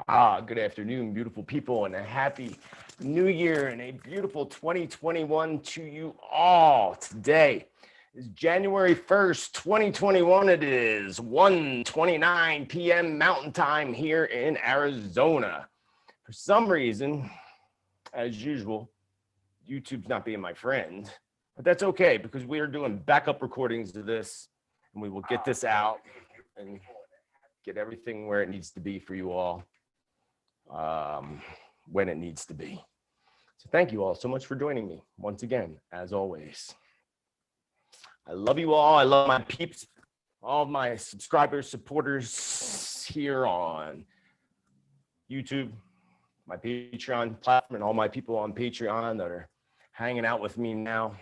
Good afternoon, beautiful people, and a happy new year and a beautiful 2021 to you all. Today is January 1st, 2021. It is 1:29 p.m. Mountain Time here in Arizona. For some reason, as usual, YouTube's not being my friend, but that's okay because we are doing backup recordings of this and we will get this out and get everything where it needs to be for you all. When it needs to be. So thank you all so much for joining me once again, as always. I love you all. I love my peeps, all my subscribers, supporters here on YouTube, my Patreon platform, and all my people on Patreon that are hanging out with me now.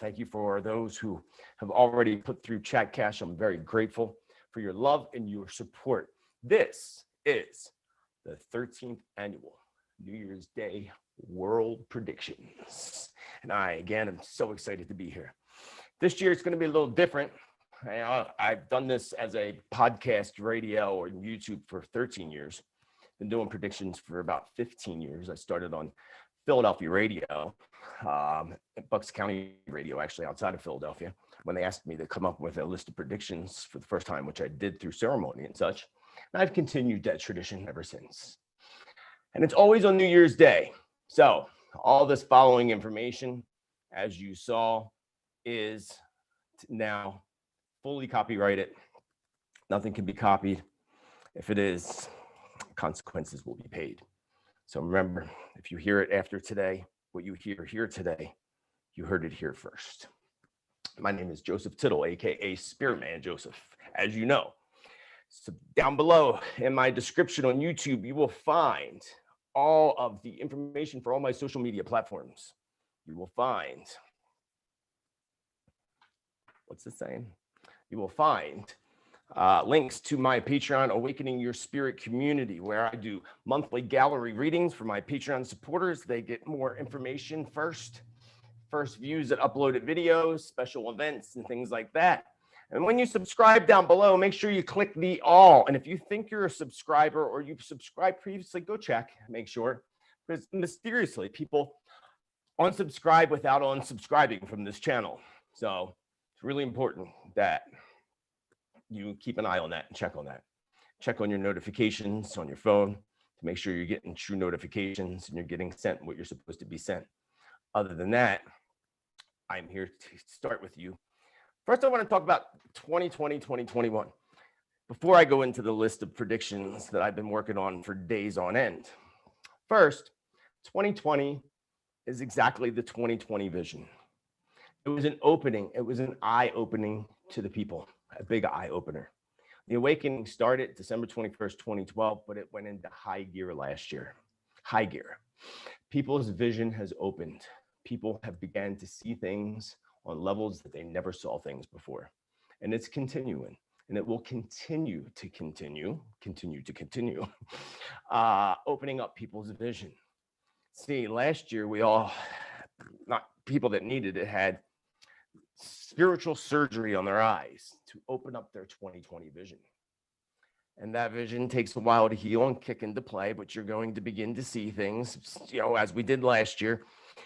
Thank you for those who have already put through chat cash. I'm very grateful for your love and your support. This is the 13th annual New Year's Day World Predictions. And again, I'm so excited to be here. This year, it's going to be a little different. I've done this as a podcast, radio, or YouTube for 13 years. Been doing predictions for about 15 years. I started on Philadelphia radio, Bucks County radio, actually outside of Philadelphia, when they asked me to come up with a list of predictions for the first time, which I did through ceremony and such. And I've continued that tradition ever since. And it's always on New Year's Day. So all this following information, as you saw, is now fully copyrighted. Nothing can be copied. If it is, consequences will be paid. So remember, if you hear it after today, what you hear here today, you heard it here first. My name is Joseph Tittel, aka Spiritman Joseph, as you know. So down below in my description on YouTube, you will find all of the information for all my social media platforms. You will find, what's it saying? You will find links to my Patreon Awakening Your Spirit community, where I do monthly gallery readings for my Patreon supporters. They get more information first views at uploaded videos, special events, and things like that. And when you subscribe down below, make sure you click the all. And if you think you're a subscriber or you've subscribed previously, go check, make sure. Because mysteriously, people unsubscribe without unsubscribing from this channel. So it's really important that you keep an eye on that and check on that. Check on your notifications on your phone to make sure you're getting true notifications and you're getting sent what you're supposed to be sent. Other than that, I'm here to start with you. First, I want to talk about 2020, 2021. Before I go into the list of predictions that I've been working on for days on end. First, 2020 is exactly the 2020 vision. It was an opening. It was an eye-opening to the people, a big eye-opener. The awakening started December 21st, 2012, but it went into high gear last year. High gear. People's vision has opened. People have begun to see things on levels that they never saw things before. And it's continuing, and it will continue, opening up people's vision. See, last year we all, not people that needed it, had spiritual surgery on their eyes to open up their 2020 vision. And that vision takes a while to heal and kick into play, but you're going to begin to see things, as we did last year,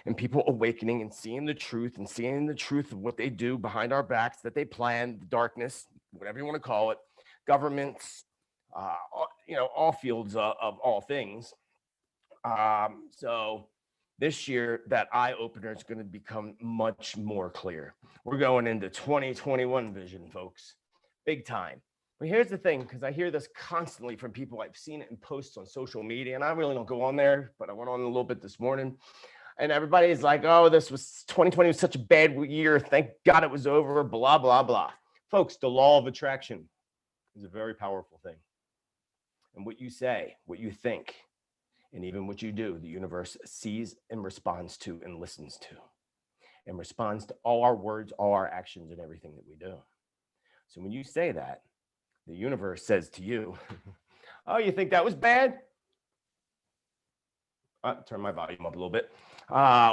and people awakening and seeing the truth of what they do behind our backs, that they plan, the darkness, whatever you want to call it, governments, all fields of all things. So this year, that eye opener is going to become much more clear. We're going into 2021 vision, folks, big time. But here's the thing, because I hear this constantly from people. I've seen it in posts on social media, and I really don't go on there, but I went on a little bit this morning. And everybody's like, oh, 2020 was such a bad year. Thank God it was over, blah, blah, blah. Folks, the law of attraction is a very powerful thing. And what you say, what you think, and even what you do, the universe sees and responds to and listens to and responds to all our words, all our actions, and everything that we do. So when you say that, the universe says to you, oh, you think that was bad? Turn my volume up a little bit.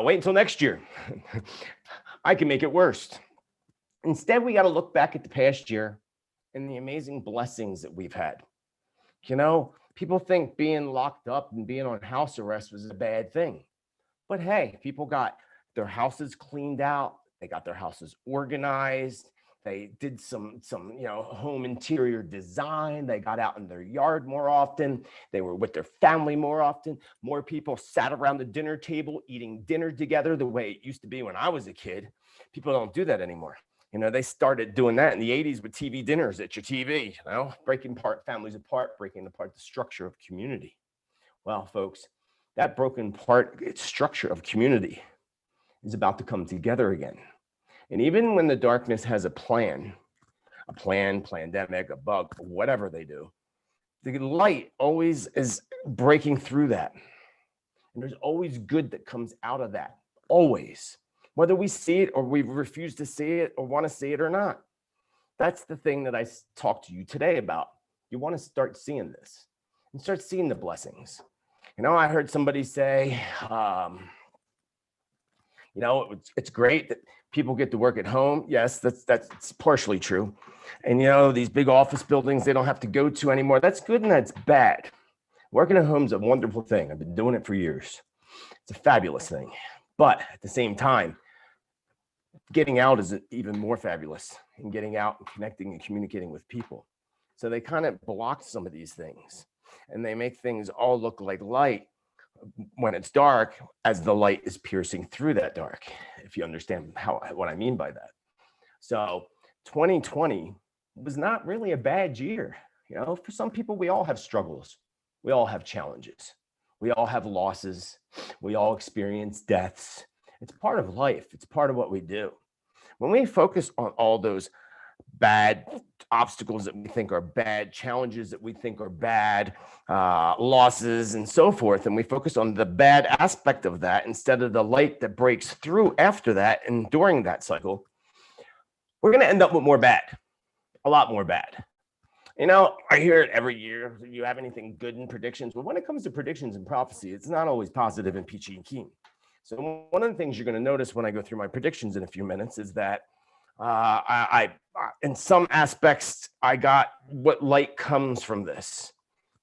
Wait until next year. I can make it worse. Instead, we got to look back at the past year and the amazing blessings that we've had. People think being locked up and being on house arrest was a bad thing. But hey, people got their houses cleaned out. They got their houses organized. They did some home interior design. They got out in their yard more often. They were with their family more often. More people sat around the dinner table eating dinner together the way it used to be when I was a kid. People don't do that anymore. They started doing that in the 80s with TV dinners at your TV, breaking families apart, breaking apart the structure of community. Well, folks, that broken part structure of community is about to come together again. And even when the darkness has a plan, pandemic, a bug, whatever they do, the light always is breaking through that. And there's always good that comes out of that, always. Whether we see it or we refuse to see it or want to see it or not. That's the thing that I talked to you today about. You want to start seeing this and start seeing the blessings. I heard somebody say, it's great that people get to work at home. Yes, that's partially true. And these big office buildings they don't have to go to anymore. That's good and that's bad. Working at home is a wonderful thing. I've been doing it for years. It's a fabulous thing. But at the same time, getting out is even more fabulous, and getting out and connecting and communicating with people. So they kind of block some of these things, and they make things all look like light when it's dark, as the light is piercing through that dark, if you understand what I mean by that. So 2020 was not really a bad year. For some people, we all have struggles. We all have challenges. We all have losses. We all experience deaths. It's part of life. It's part of what we do. When we focus on all those bad obstacles that we think are bad, challenges that we think are bad, losses and so forth, and we focus on the bad aspect of that instead of the light that breaks through after that and during that cycle, we're going to end up with more bad, a lot more bad. I hear it every year. Do you have anything good in predictions? Well, when it comes to predictions and prophecy, it's not always positive and peachy and keen. So one of the things you're going to notice when I go through my predictions in a few minutes is that I in some aspects, I got what light comes from this,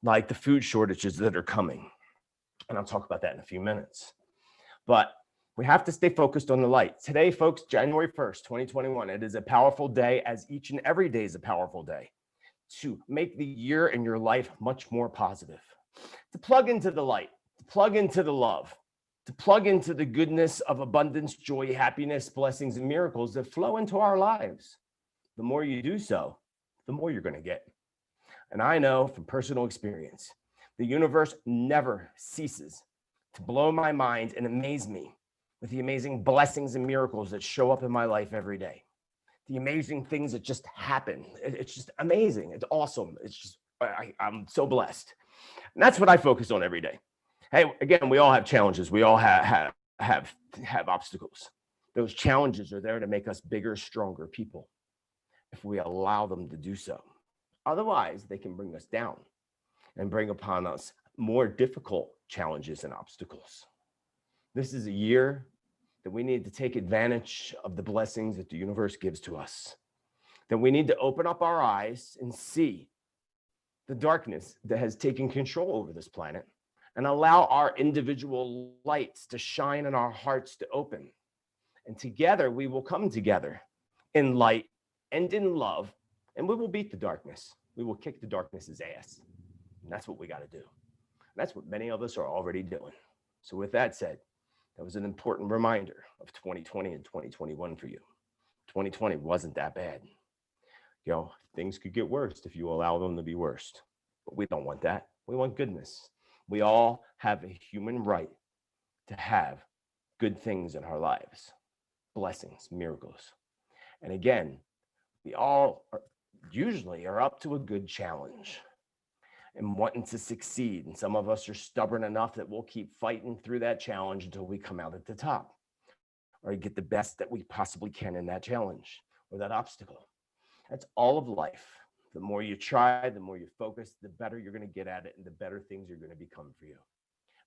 like the food shortages that are coming. And I'll talk about that in a few minutes. But we have to stay focused on the light. Today, folks, January 1st, 2021, it is a powerful day, as each and every day is a powerful day, to make the year and your life much more positive, to plug into the light, to plug into the love, to plug into the goodness of abundance, joy, happiness, blessings, and miracles that flow into our lives. The more you do so, the more you're going to get. And I know from personal experience, the universe never ceases to blow my mind and amaze me with the amazing blessings and miracles that show up in my life every day. The amazing things that just happen. It's just amazing. It's awesome. It's just, I'm so blessed. And that's what I focus on every day. Hey, again, we all have challenges. We all have obstacles. Those challenges are there to make us bigger, stronger people if we allow them to do so. Otherwise, they can bring us down and bring upon us more difficult challenges and obstacles. This is a year that we need to take advantage of the blessings that the universe gives to us. That we need to open up our eyes and see the darkness that has taken control over this planet, and allow our individual lights to shine and our hearts to open. And together we will come together in light and in love, and we will beat the darkness. We will kick the darkness's ass. And that's what we got to do. And that's what many of us are already doing. So with that said, that was an important reminder of 2020 and 2021 for you. 2020 wasn't that bad. Things could get worse if you allow them to be worse. But we don't want that. We want goodness. We all have a human right to have good things in our lives, blessings, miracles. And again, we all usually are up to a good challenge and wanting to succeed. And some of us are stubborn enough that we'll keep fighting through that challenge until we come out at the top, or get the best that we possibly can in that challenge or that obstacle. That's all of life. The more you try, the more you focus, the better you're going to get at it, and the better things are going to become for you.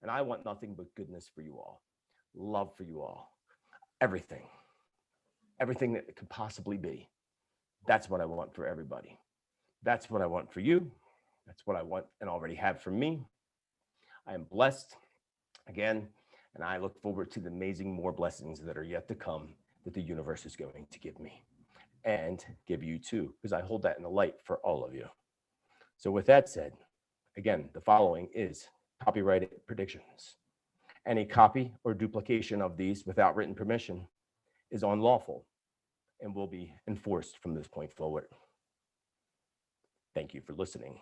And I want nothing but goodness for you all, love for you all, everything that it could possibly be. That's what I want for everybody. That's what I want for you. That's what I want and already have from me. I am blessed again, and I look forward to the amazing more blessings that are yet to come that the universe is going to give me and give you too, because I hold that in the light for all of you. So with that said, again, the following is copyrighted predictions. Any copy or duplication of these without written permission is unlawful and will be enforced from this point forward. Thank you for listening.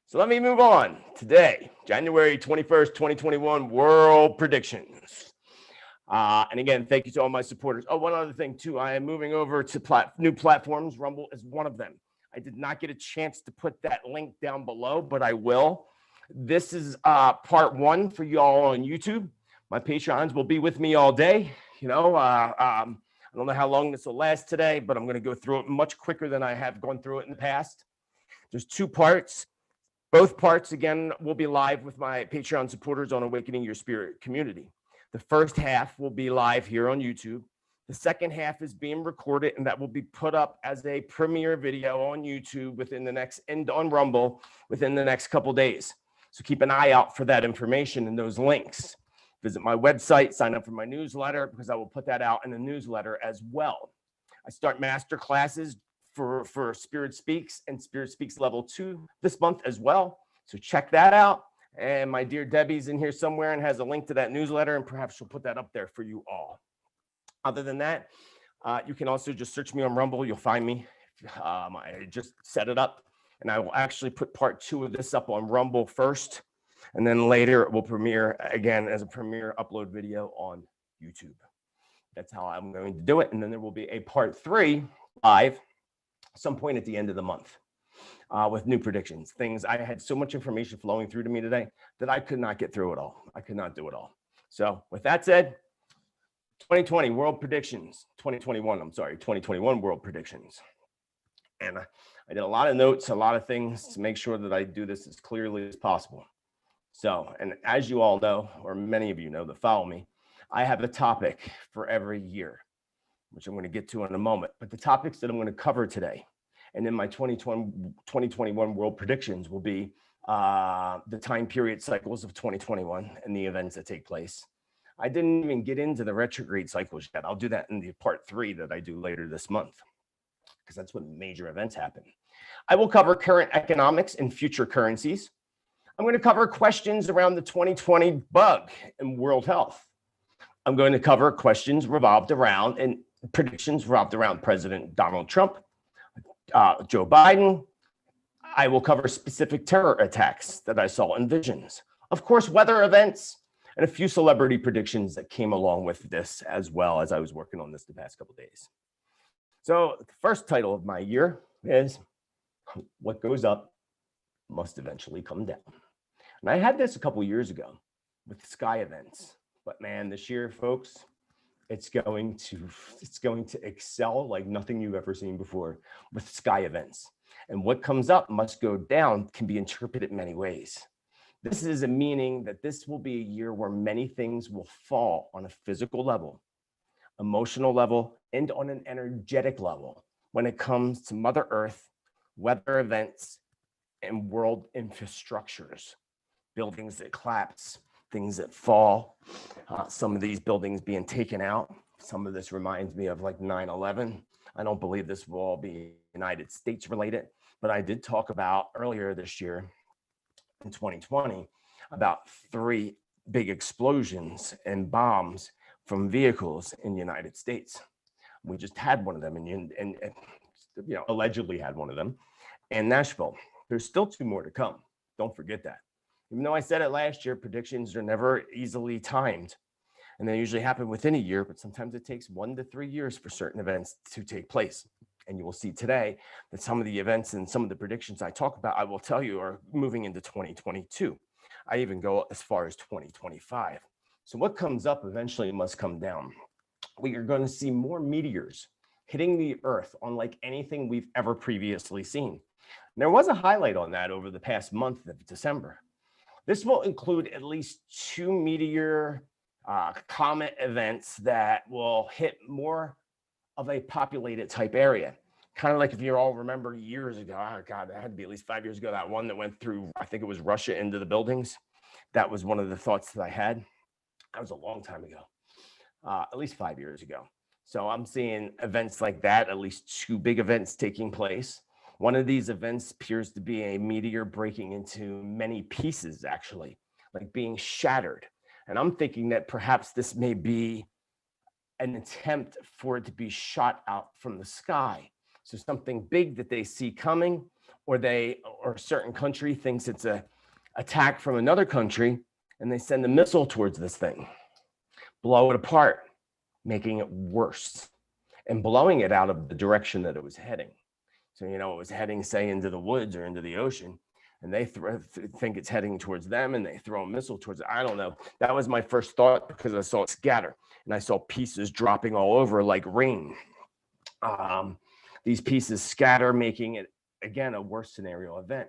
So let me move on. Today, January 21st, 2021, World Predictions. And again, thank you to all my supporters. Oh, one other thing too, I am moving over to new platforms. Rumble is one of them. I did not get a chance to put that link down below, but I will. This is part one for you all on YouTube. My Patreons will be with me all day. You know, I don't know how long this will last today, but I'm going to go through it much quicker than I have gone through it in the past. There's two parts. Both parts, again, will be live with my Patreon supporters on Awakening Your Spirit community. The first half will be live here on YouTube. The second half is being recorded, and that will be put up as a premiere video on YouTube within the next, and on Rumble within the next couple days. So keep an eye out for that information and those links. Visit my website, sign up for my newsletter, because I will put that out in the newsletter as well. I start master classes for Spirit Speaks and Spirit Speaks Level 2 this month as well. So check that out. And my dear Debbie's in here somewhere and has a link to that newsletter, and perhaps she'll put that up there for you all. Other than that, you can also just search me on Rumble. You'll find me. I just set it up, and I will actually put part 2 of this up on Rumble first, and then later it will premiere again as a premiere upload video on YouTube. That's how I'm going to do it. And then there will be a part 3 live some point at the end of the month with new predictions. Things, I had so much information flowing through to me today that I could not get through it all. I could not do it all. So with that said, 2020 world predictions, 2021 world predictions. And I did a lot of notes, a lot of things to make sure that I do this as clearly as possible. So, and as you all know, or many of you know that follow me, I have a topic for every year, which I'm going to get to in a moment. But the topics that I'm going to cover today and in my 2021 world predictions will be the time period cycles of 2021 and the events that take place. I didn't even get into the retrograde cycles yet. I'll do that in the part 3 that I do later this month, because that's when major events happen. I will cover current economics and future currencies. I'm going to cover questions around the 2020 bug and world health. I'm going to cover questions revolved around and predictions revolved around President Donald Trump, Joe Biden. I will cover specific terror attacks that I saw in visions. Of course, weather events and a few celebrity predictions that came along with this as well as I was working on this the past couple of days. So the first title of my year is What Goes Up Must Eventually Come Down. And I had this a couple of years ago with sky events. But man, this year, folks, it's going to excel like nothing you've ever seen before with sky events. And what comes up must go down can be interpreted many ways. This is a meaning that this will be a year where many things will fall on a physical level, emotional level, and on an energetic level when it comes to Mother Earth, weather events, and world infrastructures, buildings that collapse, things that fall, some of these buildings being taken out. Some of this reminds me of like 9/11. I don't believe this will all be United States related, but I did talk about earlier this year in 2020 about 3 big explosions and bombs from vehicles in the United States. We just had one of them and allegedly had one of them in Nashville. There's still 2 more to come. Don't forget that. Even though I said it last year, predictions are never easily timed, and they usually happen within a year, but sometimes it takes 1 to 3 years for certain events to take place. And you will see today that some of the events and some of the predictions I talk about, I will tell you, are moving into 2022. I even go as far as 2025. So what comes up eventually must come down. We are going to see more meteors hitting the Earth unlike anything we've ever previously seen. And there was a highlight on that over the past month of December. This will include at least 2 meteor comet events that will hit more of a populated type area. Kind of like if you all remember years ago, oh God, that had to be at least 5 years ago, that one that went through, I think it was Russia into the buildings. That was one of the thoughts that I had. That was a long time ago, at least 5 years ago. So I'm seeing events like that, at least two big events taking place. One of these events appears to be a meteor breaking into many pieces, actually, like being shattered. And I'm thinking that perhaps this may be an attempt for it to be shot out from the sky. So something big that they see coming, or a certain country thinks it's a attack from another country, and they send a missile towards this thing, blow it apart, making it worse, and blowing it out of the direction that it was heading. So, it was heading, say, into the woods or into the ocean, and they think it's heading towards them, and they throw a missile towards it. I don't know. That was my first thought, because I saw it scatter, and I saw pieces dropping all over like rain. These pieces scatter, making it, again, a worst scenario event.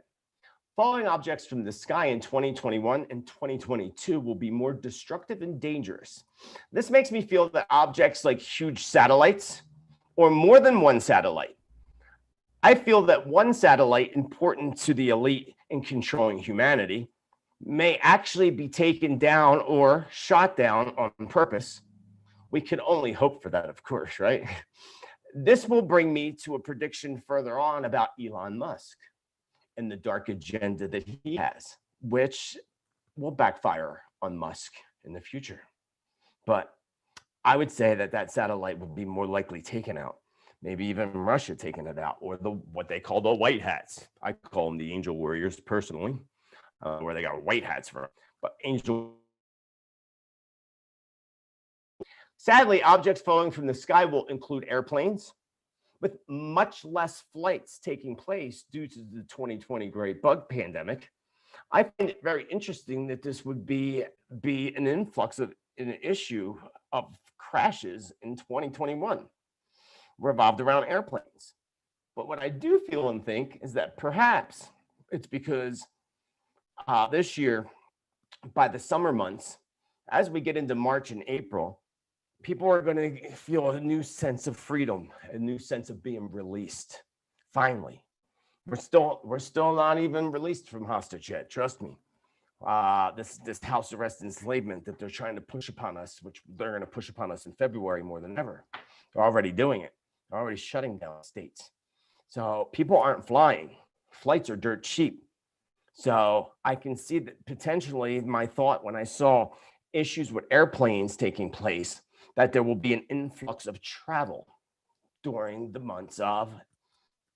Falling objects from the sky in 2021 and 2022 will be more destructive and dangerous. This makes me feel that objects like huge satellites, or more than one satellite. I feel that one satellite important to the elite in controlling humanity may actually be taken down or shot down on purpose. We can only hope for that, of course, right? This will bring me to a prediction further on about Elon Musk and the dark agenda that he has, which will backfire on Musk in the future. But I would say that satellite will be more likely taken out. Maybe even Russia taking it out, or what they call the white hats. I call them the angel warriors personally, where they got white hats from. But angel. Sadly, objects falling from the sky will include airplanes, with much less flights taking place due to the 2020 great bug pandemic. I find it very interesting that this would be an influx of an issue of crashes in 2021 revolved around airplanes. But what I do feel and think is that perhaps it's because this year, by the summer months, as we get into March and April, people are going to feel a new sense of freedom, a new sense of being released. Finally, we're still not even released from hostage yet. Trust me. This house arrest enslavement that they're trying to push upon us, which they're going to push upon us in February more than ever. They're already doing it. They're already shutting down states. So people aren't flying. Flights are dirt cheap. So I can see that potentially my thought when I saw issues with airplanes taking place, that there will be an influx of travel during the months of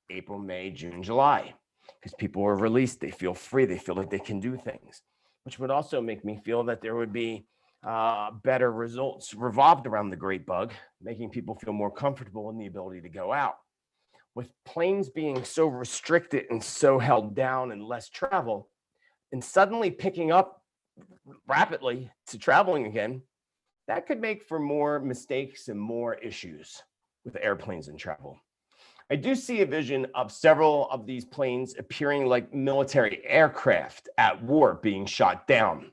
April, May, June, July, because people are released. They feel free. They feel like they can do things, which would also make me feel that there would be better results revolved around the great bug, making people feel more comfortable in the ability to go out. With planes being so restricted and so held down and less travel, and suddenly picking up rapidly to traveling again, that could make for more mistakes and more issues with airplanes and travel. I do see a vision of several of these planes appearing like military aircraft at war being shot down.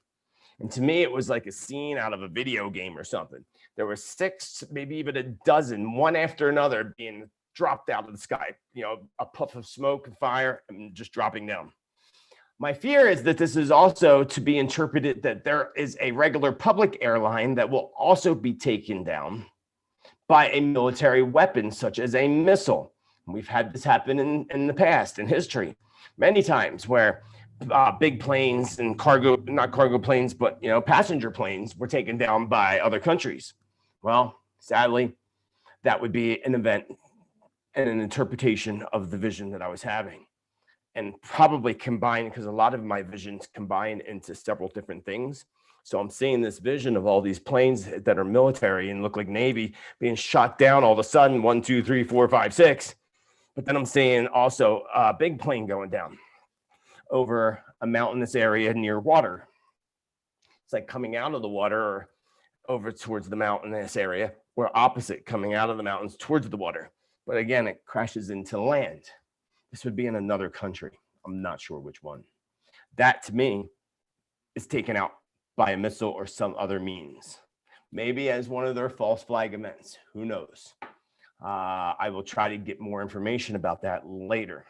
And to me, it was like a scene out of a video game or something. There were 6, maybe even a dozen, one after another, being dropped out of the sky, a puff of smoke and fire and just dropping down. My fear is that this is also to be interpreted that there is a regular public airline that will also be taken down by a military weapon, such as a missile. We've had this happen in the past, in history, many times, where big planes and not cargo planes, but passenger planes were taken down by other countries. Well, sadly, that would be an event and an interpretation of the vision that I was having. And probably combined, because a lot of my visions combine into several different things. So I'm seeing this vision of all these planes that are military and look like Navy being shot down all of a sudden, 1, 2, 3, 4, 5, 6. But then I'm seeing also a big plane going down over a mountainous area near water. It's like coming out of the water or over towards the mountainous area, or opposite, coming out of the mountains towards the water. But again, it crashes into land. This would be in another country. I'm not sure which one. That, to me, is taken out by a missile or some other means. Maybe as one of their false flag events. Who knows? I will try to get more information about that later.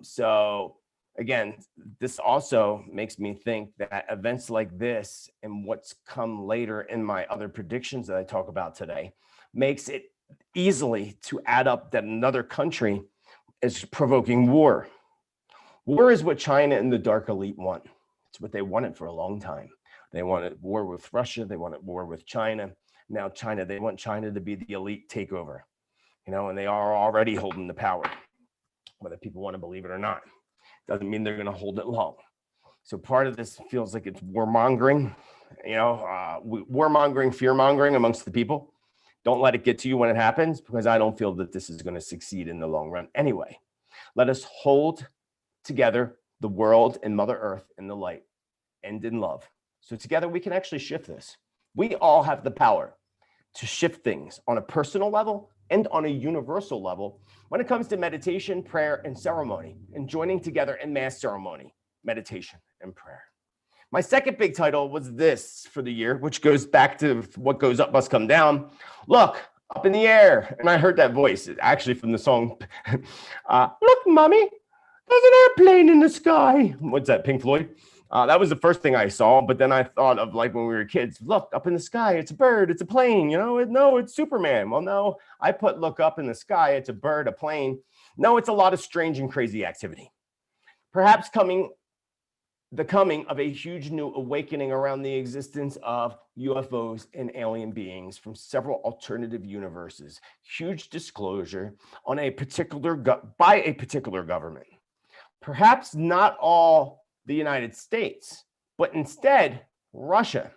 So again, this also makes me think that events like this and what's come later in my other predictions that I talk about today makes it easily to add up that another country is provoking war. War is what China and the dark elite want. It's what they wanted for a long time. They wanted war with Russia. They wanted war with China. Now China, they want China to be the elite takeover, and they are already holding the power, whether people want to believe it or not. Doesn't mean they're going to hold it long. So part of this feels like it's warmongering, warmongering, fear-mongering amongst the people. Don't let it get to you when it happens, because I don't feel that this is going to succeed in the long run. Anyway, let us hold together the world and Mother Earth in the light and in love. So together we can actually shift this. We all have the power to shift things on a personal level and on a universal level when it comes to meditation, prayer, and ceremony, and joining together in mass ceremony, meditation, and prayer. My second big title was this for the year, which goes back to what goes up must come down. Look, up in the air. And I heard that voice actually from the song, Look, Mommy, there's an airplane in the sky. What's that, Pink Floyd? That was the first thing I saw, but then I thought of like when we were kids, look up in the sky, it's a bird, it's a plane, no, it's Superman. Well, no, I put look up in the sky, it's a bird, a plane. No, it's a lot of strange and crazy activity. Perhaps the coming of a huge new awakening around the existence of UFOs and alien beings from several alternative universes. Huge disclosure on by a particular government. Perhaps not all the United States, but instead Russia.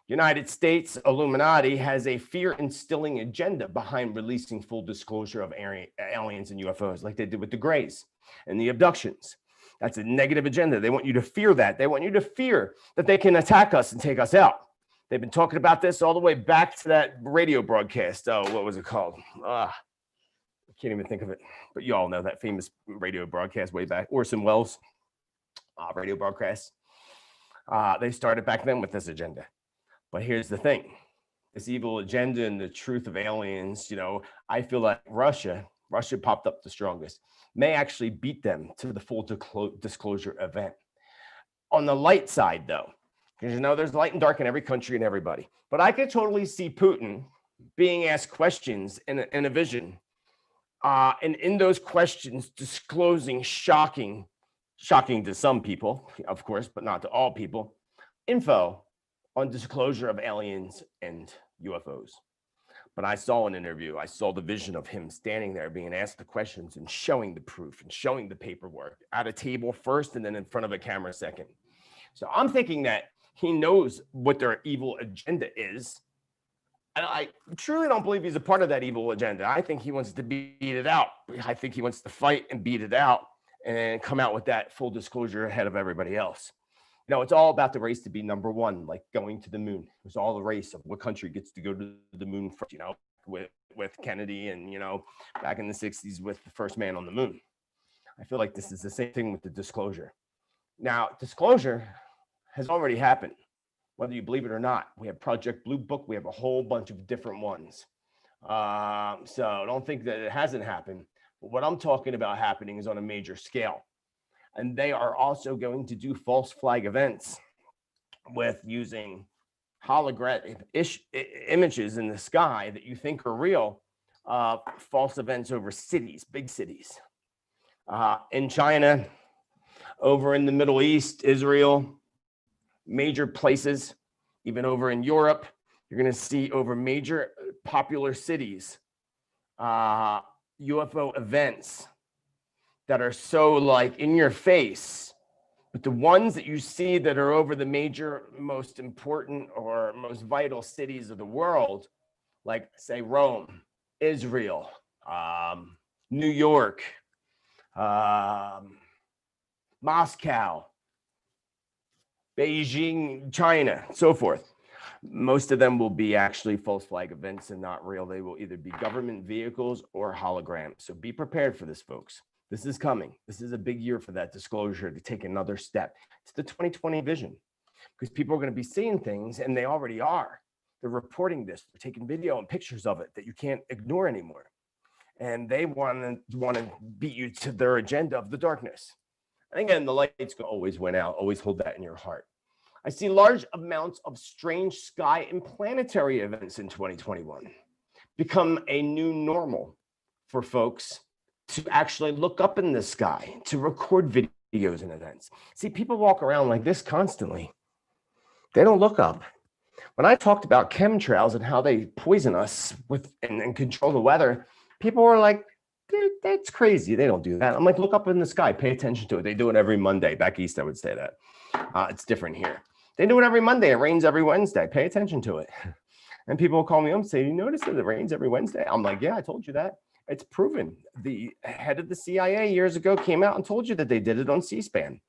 United States Illuminati has a fear-instilling agenda behind releasing full disclosure of aliens and UFOs, like they did with the Greys and the abductions. That's a negative agenda. They want you to fear that. They want you to fear that they can attack us and take us out. They've been talking about this all the way back to that radio broadcast. Oh, what was it called? I can't even think of it. But you all know that famous radio broadcast way back. Orson Welles radio broadcast. They started back then with this agenda. But here's the thing. This evil agenda and the truth of aliens, I feel like Russia popped up the strongest, may actually beat them to the full disclosure event. On the light side, though, because there's light and dark in every country and everybody. But I could totally see Putin being asked questions in a vision. And in those questions, disclosing shocking to some people, of course, but not to all people, info on disclosure of aliens and UFOs. But I saw an interview. I saw the vision of him standing there being asked the questions and showing the proof and showing the paperwork at a table first and then in front of a camera second. So I'm thinking that he knows what their evil agenda is. And I truly don't believe he's a part of that evil agenda. I think he wants to beat it out. I think he wants to fight and beat it out and come out with that full disclosure ahead of everybody else. It's all about the race to be number one, like going to the moon. It's all the race of what country gets to go to the moon first, with Kennedy and, back in the 60s with the first man on the moon. I feel like this is the same thing with the disclosure. Now, disclosure has already happened, whether you believe it or not. We have Project Blue Book. We have a whole bunch of different ones. So don't think that it hasn't happened. But what I'm talking about happening is on a major scale. And they are also going to do false flag events with using holographic images in the sky that you think are real, false events over cities, big cities. In China, over in the Middle East, Israel, major places, even over in Europe, you're going to see over major popular cities, UFO events that are so like in your face. But the ones that you see that are over the major, most important or most vital cities of the world, like say Rome, Israel, New York, Moscow, Beijing, China, so forth. Most of them will be actually false flag events and not real. They will either be government vehicles or holograms. So be prepared for this, folks. This is coming. This is a big year for that disclosure to take another step. It's the 2020 vision, because people are going to be seeing things, and they already are. They're reporting this. They're taking video and pictures of it that you can't ignore anymore. And they want to beat you to their agenda of the darkness. And again, the lights always went out. Always hold that in your heart. I see large amounts of strange sky and planetary events in 2021 become a new normal for folks to actually look up in the sky, to record videos and events. See, people walk around like this constantly. They don't look up. When I talked about chemtrails and how they poison us and control the weather, people were like, that's crazy. They don't do that. I'm like, look up in the sky, pay attention to it. They do it every Monday. Back east, I would say that. It's different here. They do it every Monday. It rains every Wednesday. Pay attention to it. And people will call me up and say, you notice that it rains every Wednesday? I'm like, yeah, I told you that. It's proven. The head of the CIA years ago came out and told you that they did it on C-SPAN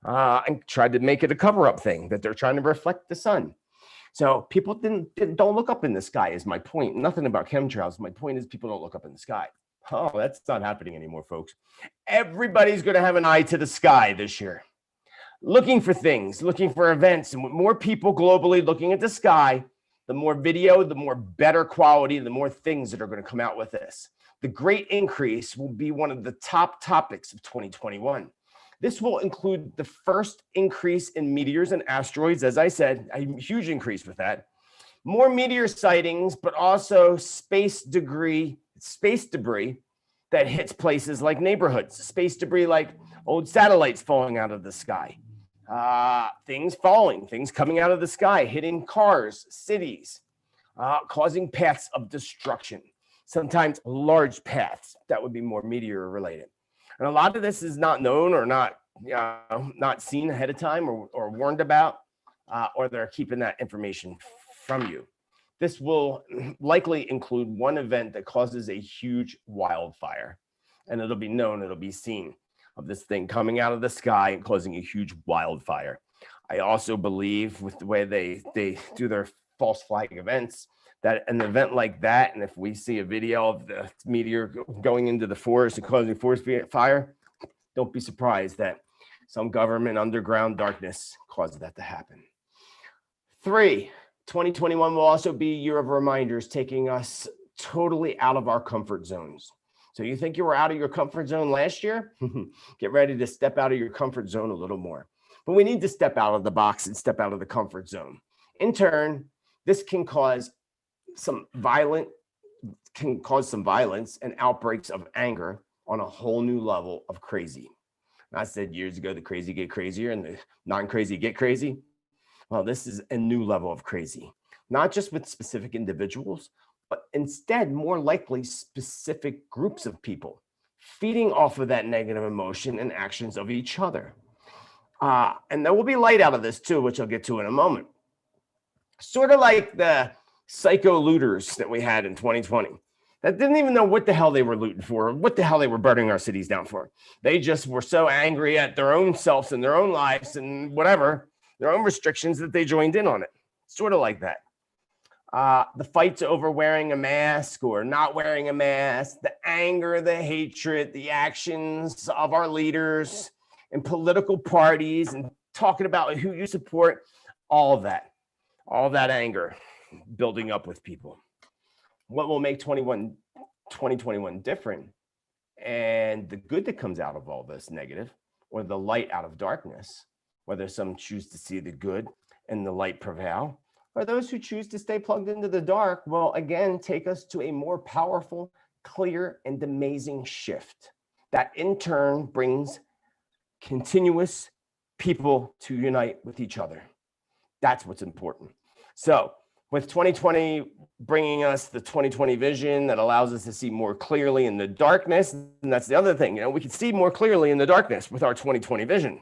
and tried to make it a cover-up thing, that they're trying to reflect the sun. So people don't look up in the sky is my point. Nothing about chemtrails. My point is people don't look up in the sky. Oh, that's not happening anymore, folks. Everybody's going to have an eye to the sky this year. Looking for things, looking for events, and with more people globally looking at the sky, the more video, the more better quality, the more things that are going to come out with this. The great increase will be one of the top topics of 2021. This will include the first increase in meteors and asteroids, as I said, a huge increase with that. More meteor sightings, but also space debris that hits places like neighborhoods, space debris like old satellites falling out of the sky. Things falling, things coming out of the sky, hitting cars, cities, causing paths of destruction, sometimes large paths that would be more meteor related. And a lot of this is not known or not seen ahead of time or warned about, or they're keeping that information from you. This will likely include one event that causes a huge wildfire, and it'll be known, it'll be seen, of this thing coming out of the sky and causing a huge wildfire. I also believe with the way they do their false flag events, that an event like that, and if we see a video of the meteor going into the forest and causing forest fire, don't be surprised that some government underground darkness caused that to happen. 3, 2021 will also be a year of reminders, taking us totally out of our comfort zones. So you think you were out of your comfort zone last year? Get ready to step out of your comfort zone a little more. But we need to step out of the box and step out of the comfort zone. In turn, this can cause some violence and outbreaks of anger on a whole new level of crazy. I said years ago, the crazy get crazier and the non-crazy get crazy. Well, this is a new level of crazy, not just with specific individuals, but instead more likely specific groups of people feeding off of that negative emotion and actions of each other. And there will be light out of this too, which I'll get to in a moment. Sort of like the psycho looters that we had in 2020 that didn't even know what the hell they were looting for, what the hell they were burning our cities down for. They just were so angry at their own selves and their own lives and whatever, their own restrictions, that they joined in on it. Sort of like that. The fights over wearing a mask or not wearing a mask, the anger, the hatred, the actions of our leaders and political parties and talking about who you support, all that anger building up with people. What will make 2021 different, and the good that comes out of all this negative, or the light out of darkness, whether some choose to see the good and the light prevail, or those who choose to stay plugged into the dark, will again take us to a more powerful, clear, and amazing shift that in turn brings continuous people to unite with each other. That's what's important. So with 2020 bringing us the 2020 vision that allows us to see more clearly in the darkness, and that's the other thing, we can see more clearly in the darkness with our 2020 vision,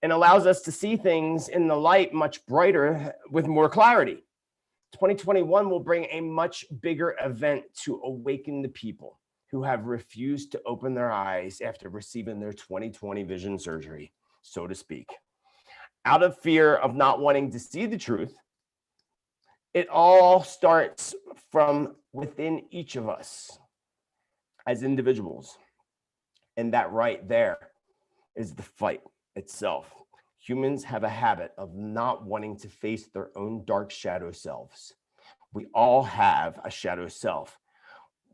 and allows us to see things in the light much brighter with more clarity. 2021 will bring a much bigger event to awaken the people who have refused to open their eyes after receiving their 2020 vision surgery, so to speak. Out of fear of not wanting to see the truth, it all starts from within each of us as individuals. And that right there is the fight itself. Humans have a habit of not wanting to face their own dark shadow selves. We all have a shadow self.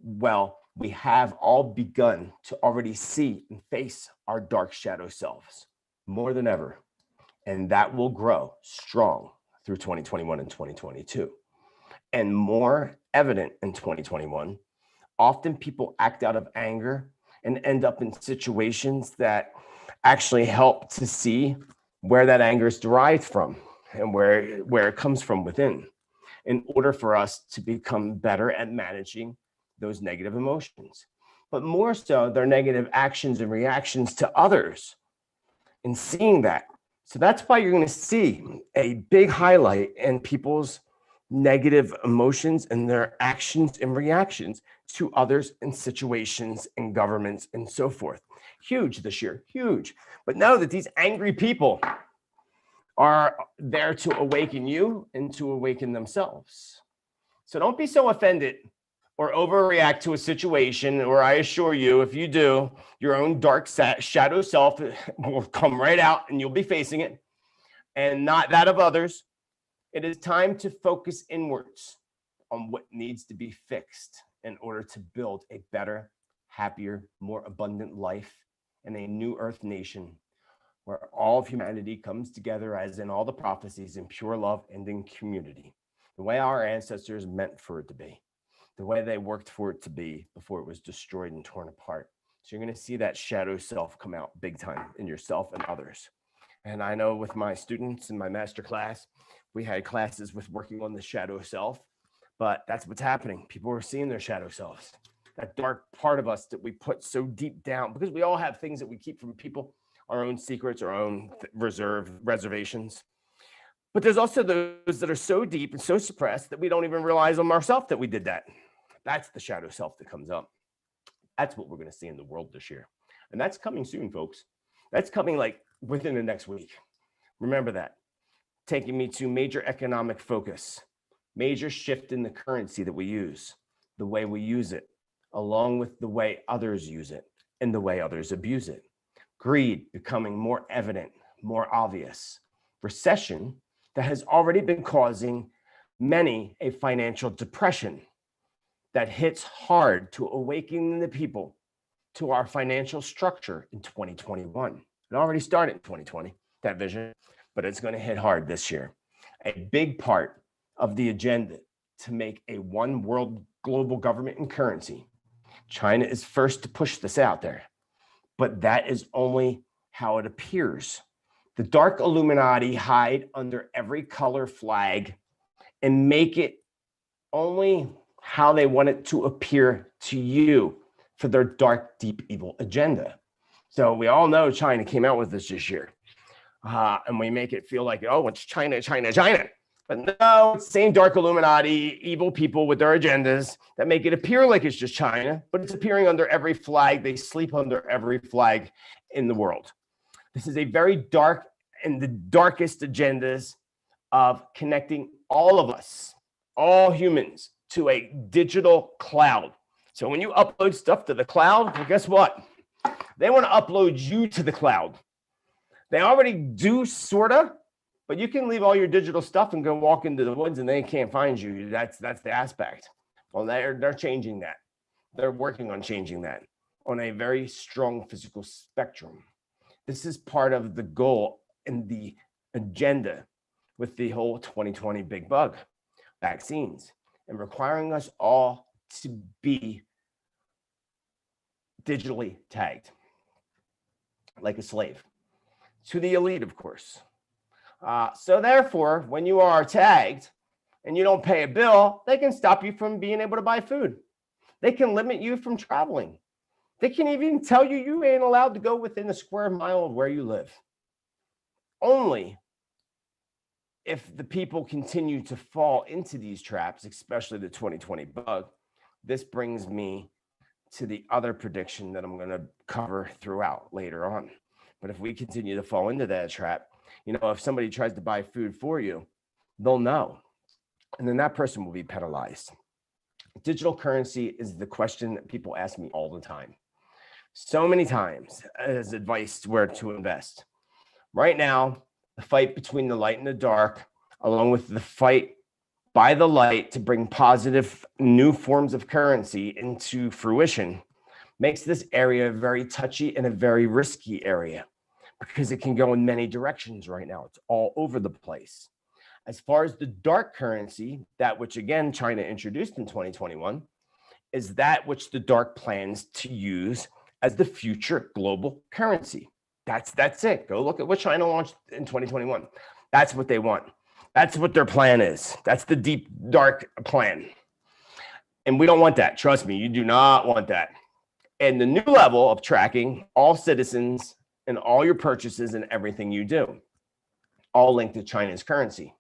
Well, we have all begun to already see and face our dark shadow selves more than ever. And that will grow strong through 2021 and 2022. And more evident in 2021, often people act out of anger and end up in situations that actually help to see where that anger is derived from and where it comes from within, in order for us to become better at managing those negative emotions, but more so their negative actions and reactions to others, and seeing that. So that's why you're going to see a big highlight in people's negative emotions and their actions and reactions to others and situations and governments and so forth. Huge this year, huge. But know that these angry people are there to awaken you and to awaken themselves. So don't be so offended or overreact to a situation, or I assure you, if you do, your own dark shadow self will come right out and you'll be facing it, and not that of others. It is time to focus inwards on what needs to be fixed in order to build a better, happier, more abundant life in a new earth nation where all of humanity comes together, as in all the prophecies, in pure love and in community, the way our ancestors meant for it to be, the way they worked for it to be before it was destroyed and torn apart. So you're going to see that shadow self come out big time in yourself and others. And I know with my students in my master class, we had classes with working on the shadow self, but that's what's happening. People are seeing their shadow selves, that dark part of us that we put so deep down, because we all have things that we keep from people, our own secrets, our own reservations. But there's also those that are so deep and so suppressed that we don't even realize on ourselves that we did that. That's the shadow self that comes up. That's what we're going to see in the world this year. And that's coming soon, folks. That's coming like within the next week. Remember that. Taking me to major economic focus, major shift in the currency that we use, the way we use it, along with the way others use it and the way others abuse it. Greed becoming more evident, more obvious. Recession that has already been causing many a financial depression that hits hard to awaken the people to our financial structure in 2021. It already started in 2020, that vision, but it's going to hit hard this year. A big part of the agenda to make a one world global government and currency. China is first to push this out there, but that is only how it appears. The dark Illuminati hide under every color flag and make it only how they want it to appear to you for their dark, deep, evil agenda. So we all know China came out with this year. And we make it feel like, oh, it's China, China, China. But no, it's the same dark Illuminati, evil people with their agendas that make it appear like it's just China, but it's appearing under every flag. They sleep under every flag in the world. This is a very dark and the darkest agendas of connecting all of us, all humans, to a digital cloud. So when you upload stuff to the cloud, well, guess what? They want to upload you to the cloud. They already do, sort of, but you can leave all your digital stuff and go walk into the woods and they can't find you. That's the aspect. Well, they're changing that. They're working on changing that on a very strong physical spectrum. This is part of the goal and the agenda with the whole 2020 big bug vaccines and requiring us all to be digitally tagged like a slave to the elite, of course. So therefore, when you are tagged and you don't pay a bill, they can stop you from being able to buy food. They can limit you from traveling. They can even tell you you ain't allowed to go within a square mile of where you live. Only if the people continue to fall into these traps, especially the 2020 bug. This brings me to the other prediction that I'm going to cover throughout later on. But if we continue to fall into that trap, you know, if somebody tries to buy food for you, they'll know. And then that person will be penalized. Digital currency is the question that people ask me all the time. So many times as advice where to invest. Right now, the fight between the light and the dark, along with the fight by the light to bring positive new forms of currency into fruition makes this area very touchy and a very risky area because it can go in many directions right now. It's all over the place. As far as the dark currency, that which again China introduced in 2021, is that which the dark plans to use as the future global currency. That's it. Go look at what China launched in 2021. That's what they want. That's what their plan is. That's the deep, dark plan. And we don't want that. Trust me, you do not want that. And the new level of tracking all citizens and all your purchases and everything you do, all linked to China's currency.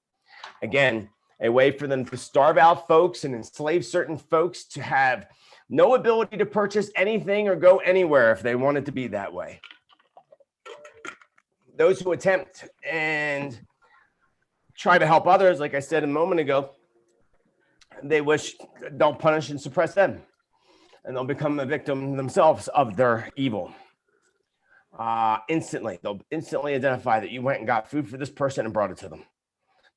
Again, a way for them to starve out folks and enslave certain folks to have no ability to purchase anything or go anywhere if they want it to be that way. Those who attempt and try to help others, like I said a moment ago, they wish they'll punish and suppress them, and they'll become a victim themselves of their evil. Instantly, they'll instantly identify that you went and got food for this person and brought it to them.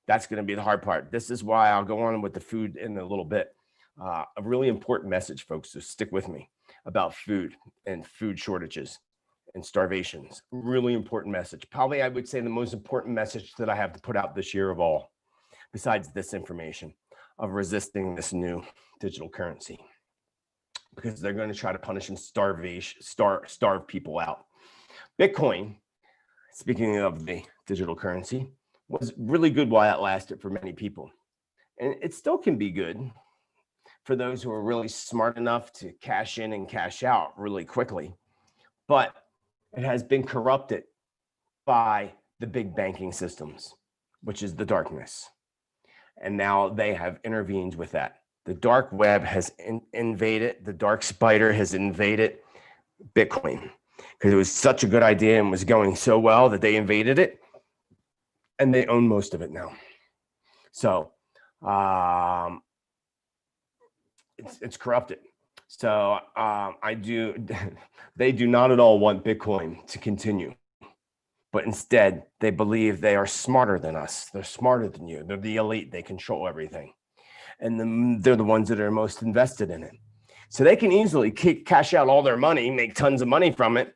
That's going to be the hard part. This is why I'll go on with the food in a little bit. A really important message, folks, so stick with me about food and food shortages and starvations. Really important message. Probably I would say the most important message that I have to put out this year of all, besides this information of resisting this new digital currency, because they're going to try to punish and starve people out. Bitcoin, speaking of the digital currency, was really good while it lasted for many people. And it still can be good for those who are really smart enough to cash in and cash out really quickly. But it has been corrupted by the big banking systems, which is the darkness. And now they have intervened with that. The dark web has invaded, the dark spider has invaded Bitcoin because it was such a good idea and was going so well that they invaded it. And they own most of it now. So it's corrupted. So they do not at all want Bitcoin to continue, but instead they believe they are smarter than us. They're smarter than you. They're the elite. They control everything. And they're the ones that are most invested in it. So they can easily cash out all their money, make tons of money from it,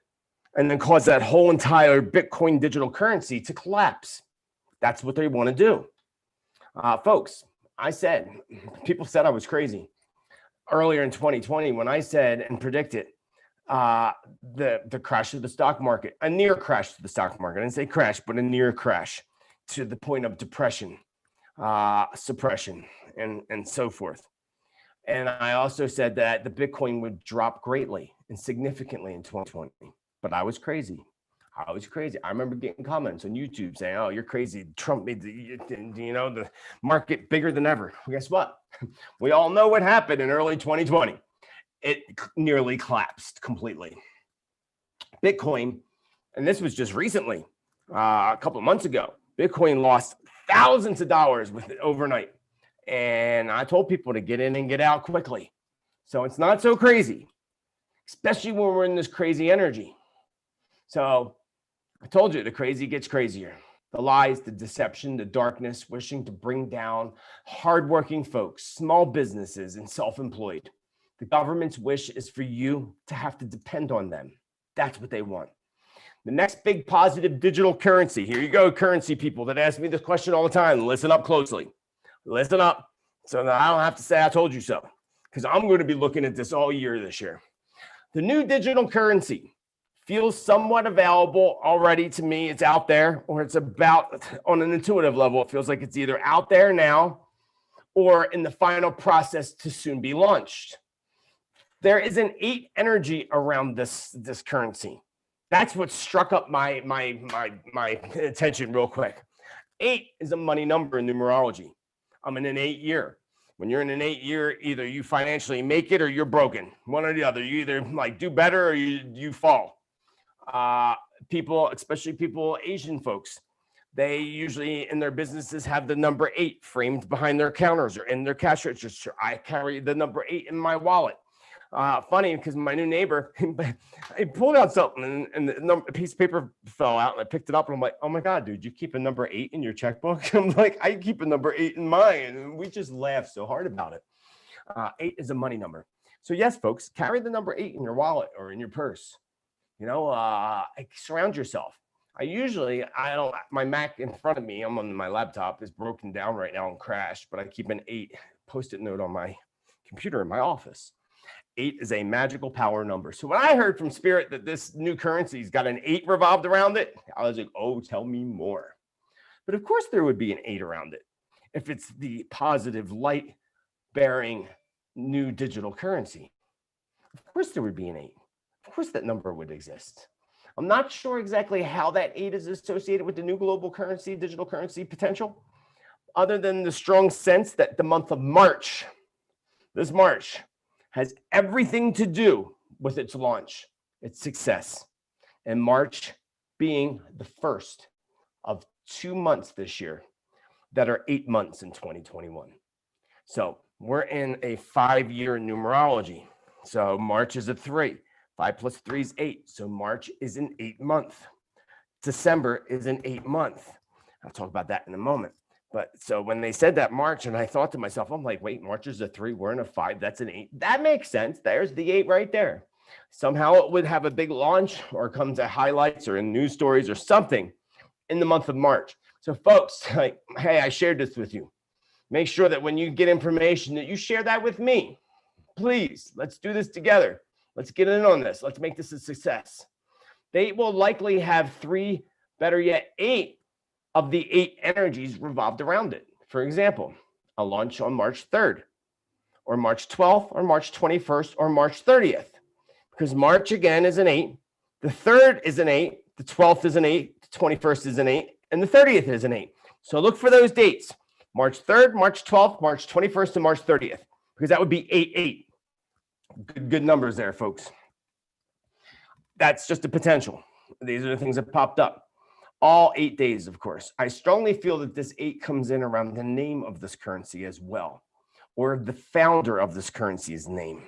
and then cause that whole entire Bitcoin digital currency to collapse. That's what they want to do. Folks, people said I was crazy earlier in 2020 when I said and predicted the crash of the stock market, a near crash to the stock market. I didn't say crash, but a near crash to the point of depression, suppression, and so forth. And I also said that the Bitcoin would drop greatly and significantly in 2020, but I was crazy. I remember getting comments on YouTube saying, "Oh, you're crazy. Trump made the market bigger than ever." Well, guess what? We all know what happened in early 2020. It nearly collapsed completely. Bitcoin, and this was just recently, a couple of months ago, Bitcoin lost thousands of dollars with it overnight. And I told people to get in and get out quickly. So it's not so crazy, especially when we're in this crazy energy. So I told you the crazy gets crazier. The lies, the deception, the darkness, wishing to bring down hardworking folks, small businesses, and self-employed. The government's wish is for you to have to depend on them. That's what they want. The next big positive digital currency. Here you go, currency people that ask me this question all the time. Listen up closely. Listen up. So that I don't have to say I told you so, because I'm going to be looking at this all year this year. The new digital currency feels somewhat available already to me. It's out there, or it's about, on an intuitive level, it feels like it's either out there now or in the final process to soon be launched. There is an 8 energy around this currency. That's what struck up my attention real quick. 8 is a money number in numerology. I'm in an 8 year. When you're in an 8 year, either you financially make it or you're broken. One or the other. You either do better or you fall. People, especially people, Asian folks, they usually in their businesses have the number 8 framed behind their counters or in their cash register. I carry the number 8 in my wallet. Funny because my new neighbor, he pulled out something and a piece of paper fell out and I picked it up and I'm like, oh my God, dude, you keep a number 8 in your checkbook? I'm like, I keep a number 8 in mine. And we just laughed so hard about it. 8 is a money number. So yes, folks, carry the number 8 in your wallet or in your purse. You know, surround yourself. I don't, my Mac in front of me, I'm on my laptop, is broken down right now and crashed, but I keep an 8 post-it note on my computer in my office. 8 is a magical power number. So when I heard from Spirit that this new currency's got an 8 revolved around it, I was like, oh, tell me more. But of course there would be an 8 around it if it's the positive light bearing new digital currency. Of course there would be an 8. Of course that number would exist. I'm not sure exactly how that 8 is associated with the new global currency, digital currency potential, other than the strong sense that the month of March, this March, has everything to do with its launch, its success, and March being the first of 2 months this year that are 8 months in 2021. So we're in a 5-year numerology. So March is a 3. 5 plus 3 is 8. So March is an 8 month. December is an 8 month. I'll talk about that in a moment. But so when they said that March, and I thought to myself, I'm like, wait, March is a 3, we're in a 5, that's an 8. That makes sense. There's the 8 right there. Somehow it would have a big launch or come to highlights or in news stories or something in the month of March. So folks, like, hey, I shared this with you. Make sure that when you get information that you share that with me. Please, let's do this together. Let's get in on this. Let's make this a success. They will likely have 3, better yet, 8 of the 8 energies revolved around it. For example, a launch on March 3rd, or March 12th, or March 21st, or March 30th. Because March, again, is an 8. The 3rd is an 8. The 12th is an 8. The 21st is an 8. And the 30th is an 8. So look for those dates. March 3rd, March 12th, March 21st, and March 30th. Because that would be 8-8. Good numbers there, folks. That's just a potential. These are the things that popped up. All 8 days, of course. I strongly feel that this 8 comes in around the name of this currency as well, or the founder of this currency's name.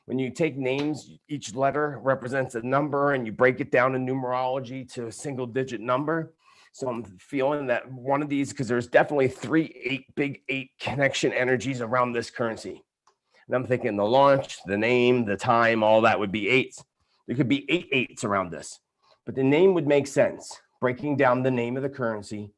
When you take names, each letter represents a number and you break it down in numerology to a single digit number. So I'm feeling that one of these, because there's definitely 3 big 8 connection energies around this currency. And I'm thinking the launch, the name, the time, all that would be 8s. There could be 8 8s around this, but the name would make sense. Breaking down the name of the currency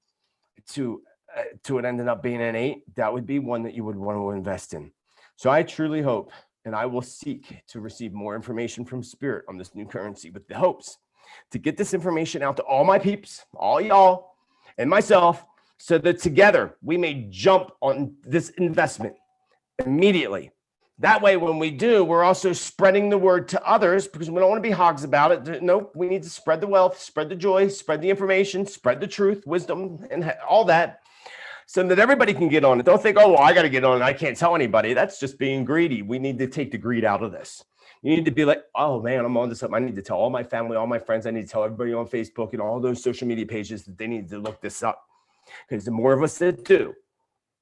to it ended up being an 8, that would be one that you would want to invest in. So I truly hope, and I will seek to receive more information from Spirit on this new currency with the hopes to get this information out to all my peeps, all y'all, and myself, so that together we may jump on this investment immediately. That way, when we do, we're also spreading the word to others because we don't want to be hogs about it. Nope, we need to spread the wealth, spread the joy, spread the information, spread the truth, wisdom, and all that so that everybody can get on it. Don't think, oh, well, I got to get on it. I can't tell anybody. That's just being greedy. We need to take the greed out of this. You need to be like, oh, man, I'm on to something. I need to tell all my family, all my friends. I need to tell everybody on Facebook and all those social media pages that they need to look this up. Because the more of us that do,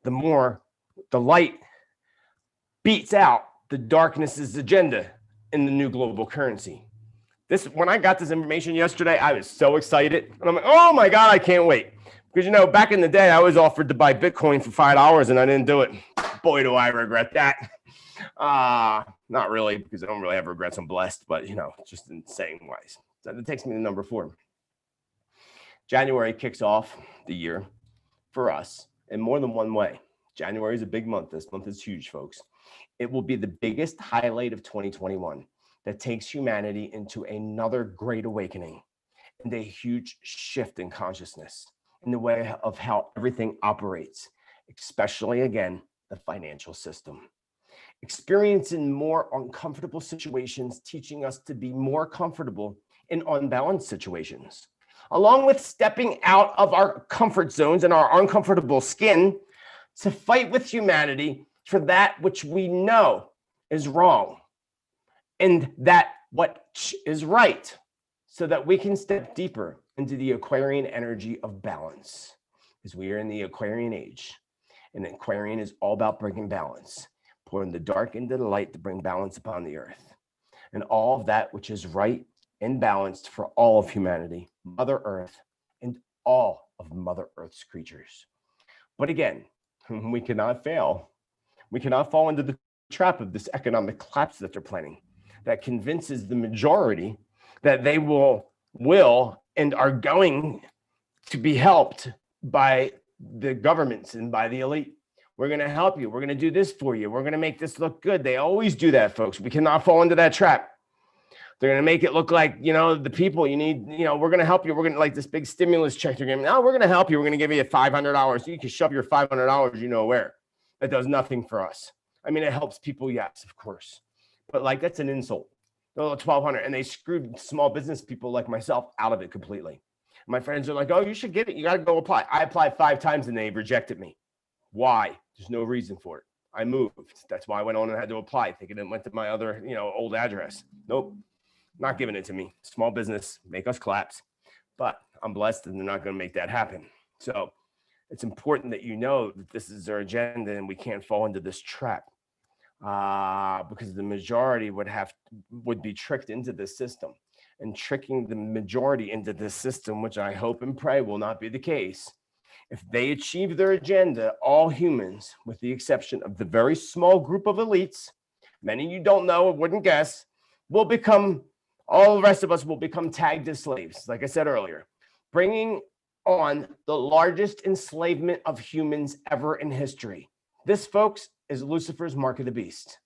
the more the light beats out the darkness's agenda in the new global currency. When I got this information yesterday, I was so excited. And I'm like, oh my God, I can't wait. Because, you know, back in the day, I was offered to buy Bitcoin for $5 and I didn't do it. Boy, do I regret that. Not really, because I don't really have regrets. I'm blessed, but, you know, just in saying wise. So that takes me to number 4. January kicks off the year for us in more than one way. January is a big month. This month is huge, folks. It will be the biggest highlight of 2021 that takes humanity into another great awakening and a huge shift in consciousness in the way of how everything operates, especially, again, the financial system. Experiencing more uncomfortable situations, teaching us to be more comfortable in unbalanced situations, along with stepping out of our comfort zones and our uncomfortable skin to fight with humanity for that which we know is wrong and that what is right, so that we can step deeper into the Aquarian energy of balance, because we are in the Aquarian age, and Aquarian is all about bringing balance. pouring the dark into the light to bring balance upon the earth, and all of that which is right and balanced for all of humanity, Mother Earth, and all of Mother Earth's creatures. But again, we cannot fail. We cannot fall into the trap of this economic collapse that they're planning, that convinces the majority that they will and are going to be helped by the governments and by the elite. We're going to help you. We're going to do this for you. We're going to make this look good. They always do that, folks. We cannot fall into that trap. They're going to make it look like, the people you need, we're going to help you. We're going to like this big stimulus check. They're going to, no, we're going to help you. We're going to give you $500. You can shove your $500, where. That does nothing for us. I mean, it helps people. Yes, of course. But like, that's an insult. Oh, $1,200. And they screwed small business people like myself out of it completely. My friends are like, oh, you should get it. You got to go apply. I applied 5 times and they rejected me. Why? There's no reason for it. I moved. That's why I went on and had to apply, thinking it went to my other, old address. Nope. Not giving it to me. Small business, make us collapse. But I'm blessed and they're not going to make that happen. So it's important that you know that this is their agenda and we can't fall into this trap. Because the majority would be tricked into this system, and tricking the majority into this system, which I hope and pray will not be the case. If they achieve their agenda, all humans, with the exception of the very small group of elites, many you don't know or wouldn't guess, will become, all the rest of us will become tagged as slaves, like I said earlier, bringing on the largest enslavement of humans ever in history. This, folks, is Lucifer's mark of the beast.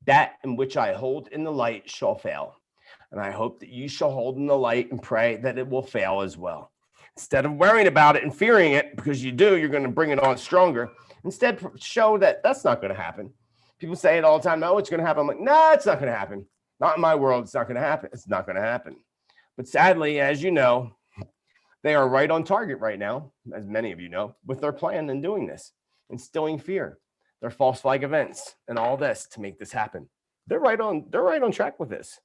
That in which I hold in the light shall fail. And I hope that you shall hold in the light and pray that it will fail as well. Instead of worrying about it and fearing it, because you're going to bring it on stronger, instead show that that's not going to happen. People say it all the time, no, it's going to happen. I'm like, nah, it's not going to happen. Not in my world, it's not going to happen. It's not going to happen. But sadly, as you know, they are right on target right now, as many of you know, with their plan in doing this, instilling fear. Their false flag events and all this to make this happen. They're right on track with this.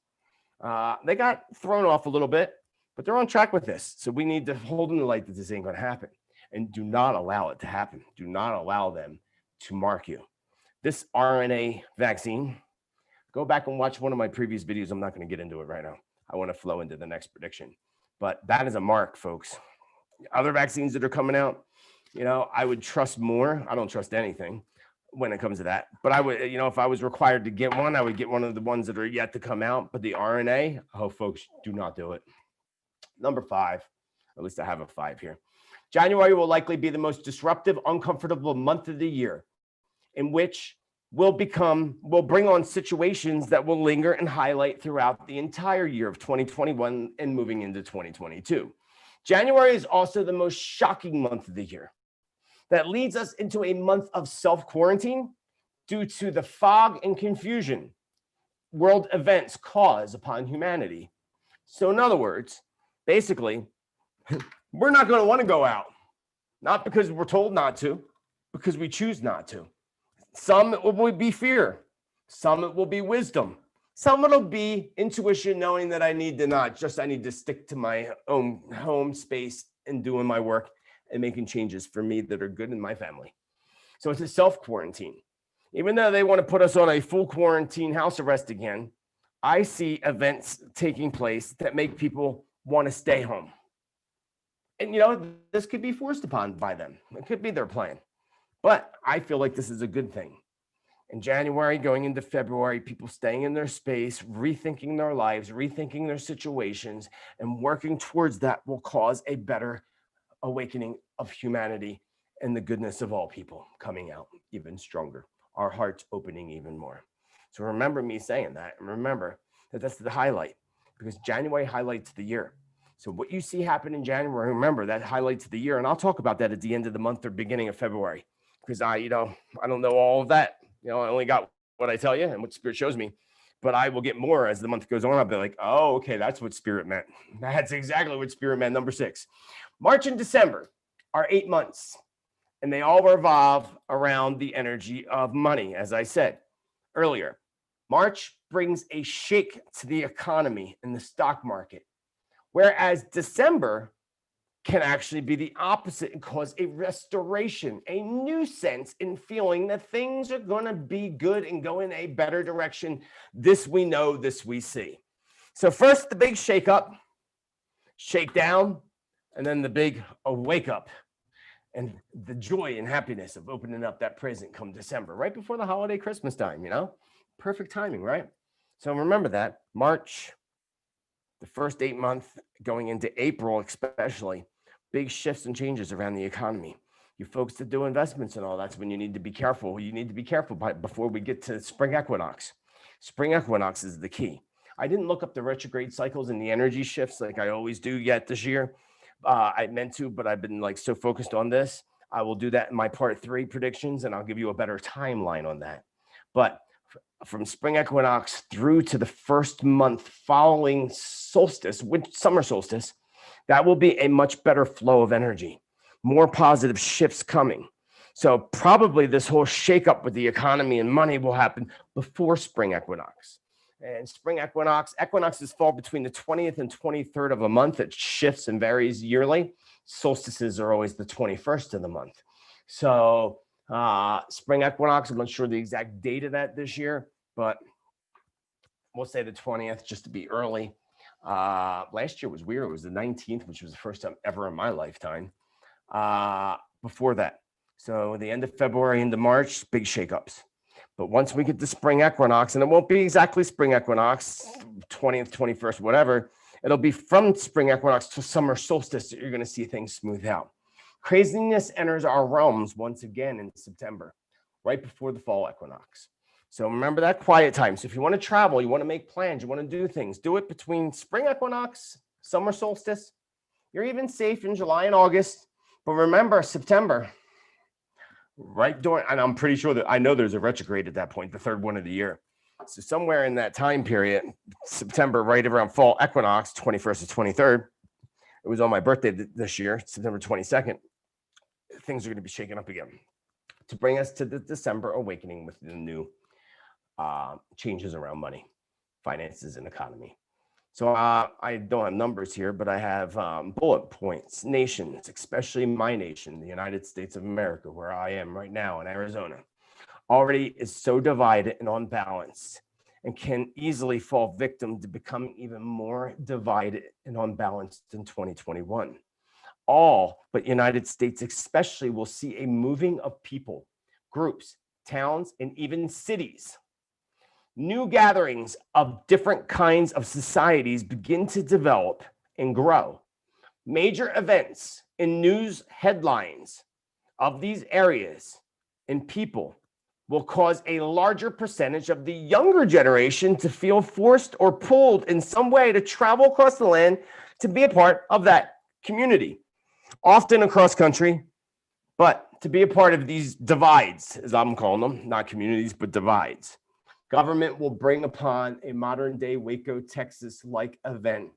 They got thrown off a little bit, but they're on track with this. So we need to hold in the light that this ain't going to happen, and do not allow it to happen. Do not allow them to mark you. This RNA vaccine, go back and watch one of my previous videos. I'm not going to get into it right now. I want to flow into the next prediction, but that is a mark, folks. Other vaccines that are coming out, I would trust more. I don't trust anything when it comes to that, but I would, if I was required to get one, I would get one of the ones that are yet to come out. But the RNA, oh, folks, do not do it. Number 5, at least I have a 5 here. January will likely be the most disruptive, uncomfortable month of the year, in which will bring on situations that will linger and highlight throughout the entire year of 2021 and moving into 2022. January is also the most shocking month of the year. That leads us into a month of self-quarantine due to the fog and confusion world events cause upon humanity. So in other words, basically, we're not going to want to go out, not because we're told not to, because we choose not to. Some it will be fear. Some it will be wisdom. Some it'll be intuition, knowing that I need to stick to my own home space and doing my work and making changes for me that are good in my family. So it's a self-quarantine. Even though they want to put us on a full quarantine house arrest again, I see events taking place that make people want to stay home. And this could be forced upon by them. It could be their plan. But I feel like this is a good thing. In January, going into February, people staying in their space, rethinking their lives, rethinking their situations, and working towards that will cause a better awakening of humanity and the goodness of all people coming out even stronger, our hearts opening even more. So remember me saying that, and remember that that's the highlight, because January highlights the year. So what you see happen in January, remember that highlights the year, and I'll talk about that at the end of the month or beginning of February, because I don't know all of that. I only got what I tell you and what Spirit shows me, but I will get more as the month goes on. I'll be like, oh, okay, that's what Spirit meant. That's exactly what Spirit meant. Number 6. March and December are 8 months, and they all revolve around the energy of money. As I said earlier, March brings a shake to the economy and the stock market, whereas December can actually be the opposite and cause a restoration, a new sense in feeling that things are going to be good and go in a better direction. This we know, this we see. So first, the big shake up, shake down, and then the big wake up. And the joy and happiness of opening up that present come December, right before the holiday Christmas time, perfect timing, right? So remember that March, the first 8 months going into April, especially big shifts and changes around the economy. You folks that do investments and all, that's when you need to be careful. You need to be careful before we get to spring equinox. Spring equinox is the key. I didn't look up the retrograde cycles and the energy shifts like I always do yet this year. I meant to, but I've been so focused on this. I will do that in my part 3 predictions, and I'll give you a better timeline on that. But from spring equinox through to the first month following solstice, summer solstice, that will be a much better flow of energy, more positive shifts coming. So probably this whole shakeup with the economy and money will happen before spring equinox. And spring equinoxes fall between the 20th and 23rd of a month. It shifts and varies yearly. Solstices are always the 21st of the month. So spring equinox, I'm not sure the exact date of that this year, but we'll say the 20th just to be early. Last year was weird. It was the 19th, which was the first time ever in my lifetime. Before that. So the end of February into March, big shakeups. But once we get to spring equinox, and it won't be exactly spring equinox, 20th, 21st, whatever, it'll be from spring equinox to summer solstice that you're going to see things smooth out. Craziness enters our realms once again in September, right before the fall equinox. So remember that quiet time. So if you want to travel, you want to make plans, you want to do things, do it between spring equinox, summer solstice. You're even safe in July and August. But remember, September, right during, and I'm pretty sure that I know there's a retrograde at that point, the third one of the year. So somewhere in that time period, September, right around fall equinox, 21st to 23rd, it was on my birthday this year, September 22nd, things are going to be shaken up again to bring us to the December awakening with the new changes around money, finances, and economy. So I don't have numbers here, but I have bullet points. Nations, especially my nation, the United States of America, where I am right now in Arizona, already is so divided and unbalanced and can easily fall victim to becoming even more divided and unbalanced in 2021. All but United States especially will see a moving of people, groups, towns, and even cities. New gatherings of different kinds of societies begin to develop and grow. Major events and news headlines of these areas and people will cause a larger percentage of the younger generation to feel forced or pulled in some way to travel across the land to be a part of that community, often across country, but to be a part of these divides, as I'm calling them, not communities, but divides. Government will bring upon a modern day Waco, Texas-like event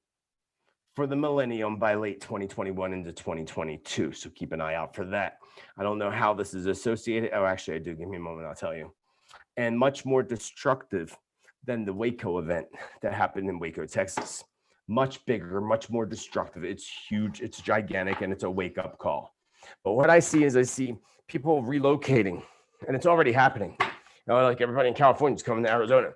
for the millennium by late 2021 into 2022. So keep an eye out for that. I don't know how this is associated. Oh, actually I do. Give me a moment, I'll tell you. And much more destructive than the Waco event that happened in Waco, Texas. Much bigger, much more destructive. It's huge, it's gigantic, and it's a wake-up call. But what I see is I see people relocating, and it's already happening. Like everybody in California is coming to Arizona,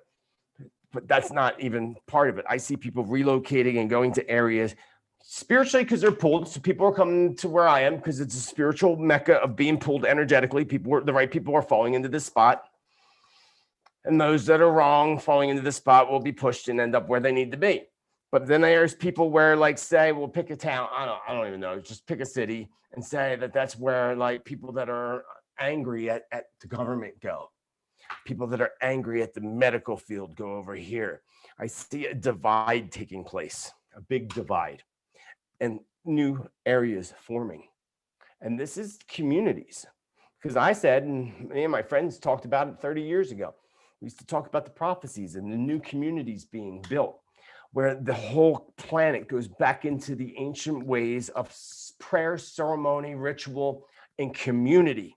but that's not even part of it. I see people relocating and going to areas spiritually because they're pulled. So people are coming to where I am because it's a spiritual mecca of being pulled energetically. The right people are falling into this spot. And those that are wrong falling into this spot will be pushed and end up where they need to be. But then there's people where, like, say, we'll pick a town. I don't even know. Just pick a city and say that that's where, like, people that are angry at the government go. People that are angry at the medical field go over here. I see a divide taking place, a big divide, and new areas forming. And this is communities. Because I said, and me and my friends talked about it 30 years ago. We used to talk about the prophecies and the new communities being built, where the whole planet goes back into the ancient ways of prayer, ceremony, ritual, and community.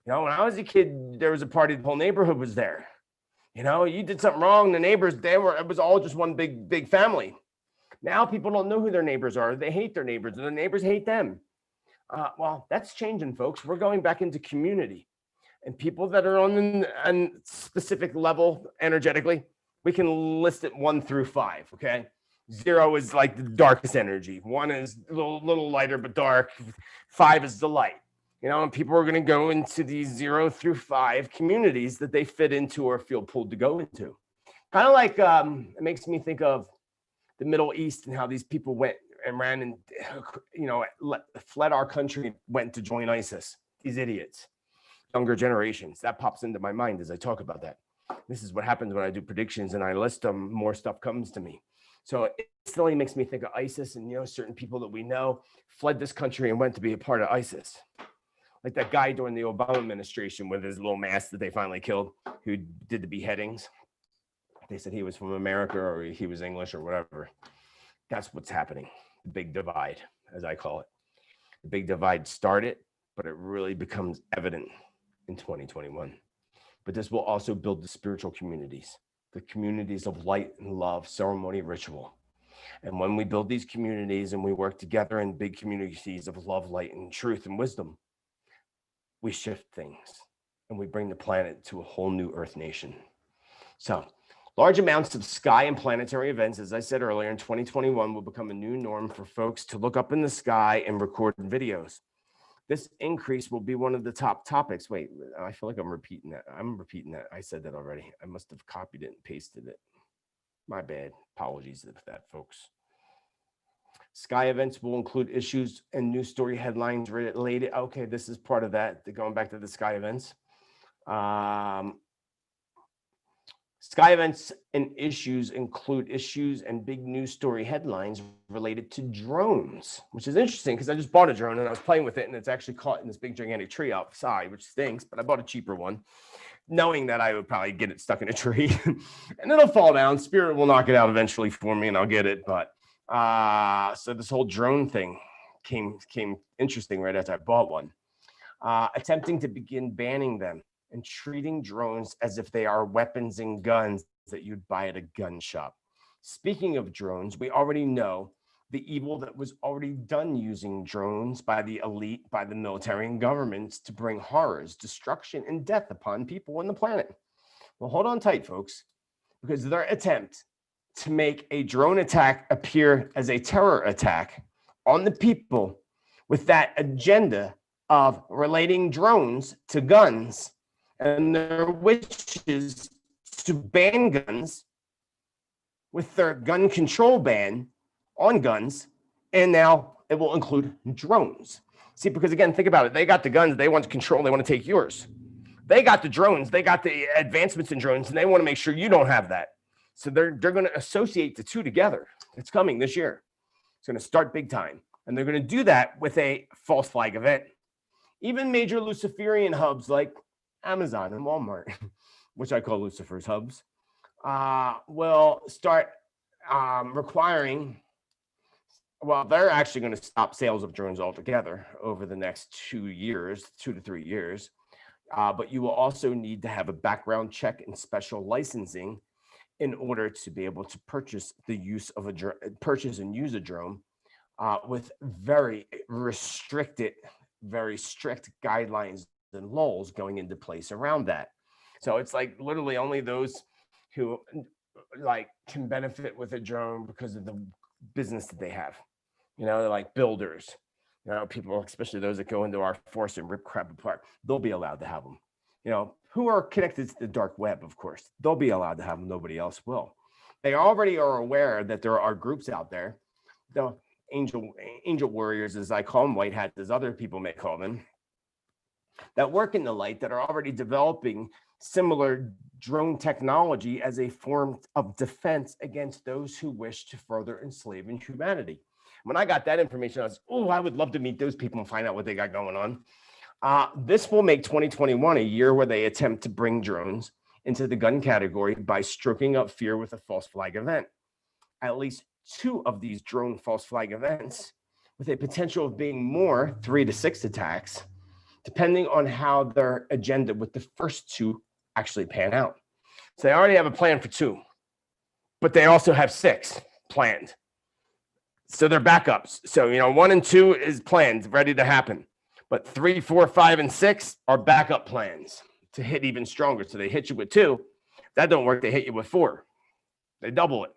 When I was a kid, there was a party, the whole neighborhood was there. You did something wrong, the neighbors, it was all just one big family. Now people don't know who their neighbors are. They hate their neighbors, and their neighbors hate them. Well, that's changing, folks. We're going back into community. And people that are on a specific level energetically, we can list it 1 through 5, okay? 0 is like the darkest energy. 1 is a little lighter but dark. 5 is the light. You know, and people are going to go into these 0 through 5 communities that they fit into or feel pulled to go into. Kind of like, it makes me think of the Middle East and how these people went and ran and, you know, fled our country and went to join ISIS. These idiots. Younger generations. That pops into my mind as I talk about that. This is what happens when I do predictions and I list them, more stuff comes to me. So it instantly makes me think of ISIS and, you know, certain people that we know fled this country and went to be a part of ISIS. Like that guy during the Obama administration with his little mask that they finally killed, who did the beheadings. They said he was from America or he was English or whatever. That's what's happening. The big divide, as I call it. The big divide started, but it really becomes evident in 2021. But this will also build the spiritual communities, the communities of light and love, ceremony, ritual. And when we build these communities and we work together in big communities of love, light, and truth and wisdom, we shift things and we bring the planet to a whole new Earth nation. So large amounts of sky and planetary events, as I said earlier, in 2021 will become a new norm for folks to look up in the sky and record videos. This increase will be one of the top topics. Wait, I feel like I'm repeating that. I said that already. I must have copied it and pasted it. My bad. Apologies for that, folks. Sky events will include issues and news story headlines related. Okay, this is part of that. Going back to the sky events. Sky events and issues include issues and big news story headlines related to drones, which is interesting because I just bought a drone and I was playing with it and it's actually caught in this big gigantic tree outside, which stinks, but I bought a cheaper one, knowing that I would probably get it stuck in a tree and it'll fall down. Spirit will knock it out eventually for me and I'll get it. But so this whole drone thing came interesting right after I bought one. Attempting to begin banning them and treating drones as if they are weapons and guns that you'd buy at a gun shop. Speaking of drones, we already know the evil that was already done using drones by the elite, by the military and governments to bring horrors, destruction, and death upon people on the planet. Well, hold on tight, folks, because their attempt to make a drone attack appear as a terror attack on the people with that agenda of relating drones to guns and their wishes to ban guns with their gun control ban on guns, and now it will include drones. See, because again, think about it. They got the guns, they want control, they want to take yours. They got the drones, they got the advancements in drones, and they want to make sure you don't have that. So they're going to associate the two together. It's coming this year. It's going to start big time. And they're going to do that with a false flag event. Even major Luciferian hubs like Amazon and Walmart, which I call Lucifer's hubs, will start requiring, well, they're actually going to stop sales of drones altogether over the next 2 to 3 years. But you will also need to have a background check and special licensing in order to be able to purchase the use of purchase and use a drone with very restricted, very strict guidelines and laws going into place around that. So it's like literally only those who like can benefit with a drone because of the business that they have. You know, they're like builders, you know, people, especially those that go into our force and rip crap apart, they'll be allowed to have them. You know, who are connected to the dark web, of course, they'll be allowed to have them. Nobody else will. They already are aware that there are groups out there, the angel warriors, as I call them, white hats, as other people may call them, that work in the light, that are already developing similar drone technology as a form of defense against those who wish to further enslave humanity. When I got that information, I was, oh, I would love to meet those people and find out what they got going on. This will make 2021 a year where they attempt to bring drones into the gun category by stroking up fear with a false flag event. At least 2 of these drone false flag events, with a potential of being more 3 to 6 attacks, depending on how their agenda with the first 2 actually pan out. So they already have a plan for 2, but they also have 6 planned. So they're backups. So, 1 and 2 is planned, ready to happen. But 3, 4, 5, and 6 are backup plans to hit even stronger. So they hit you with 2. If that don't work, they hit you with 4. They double it.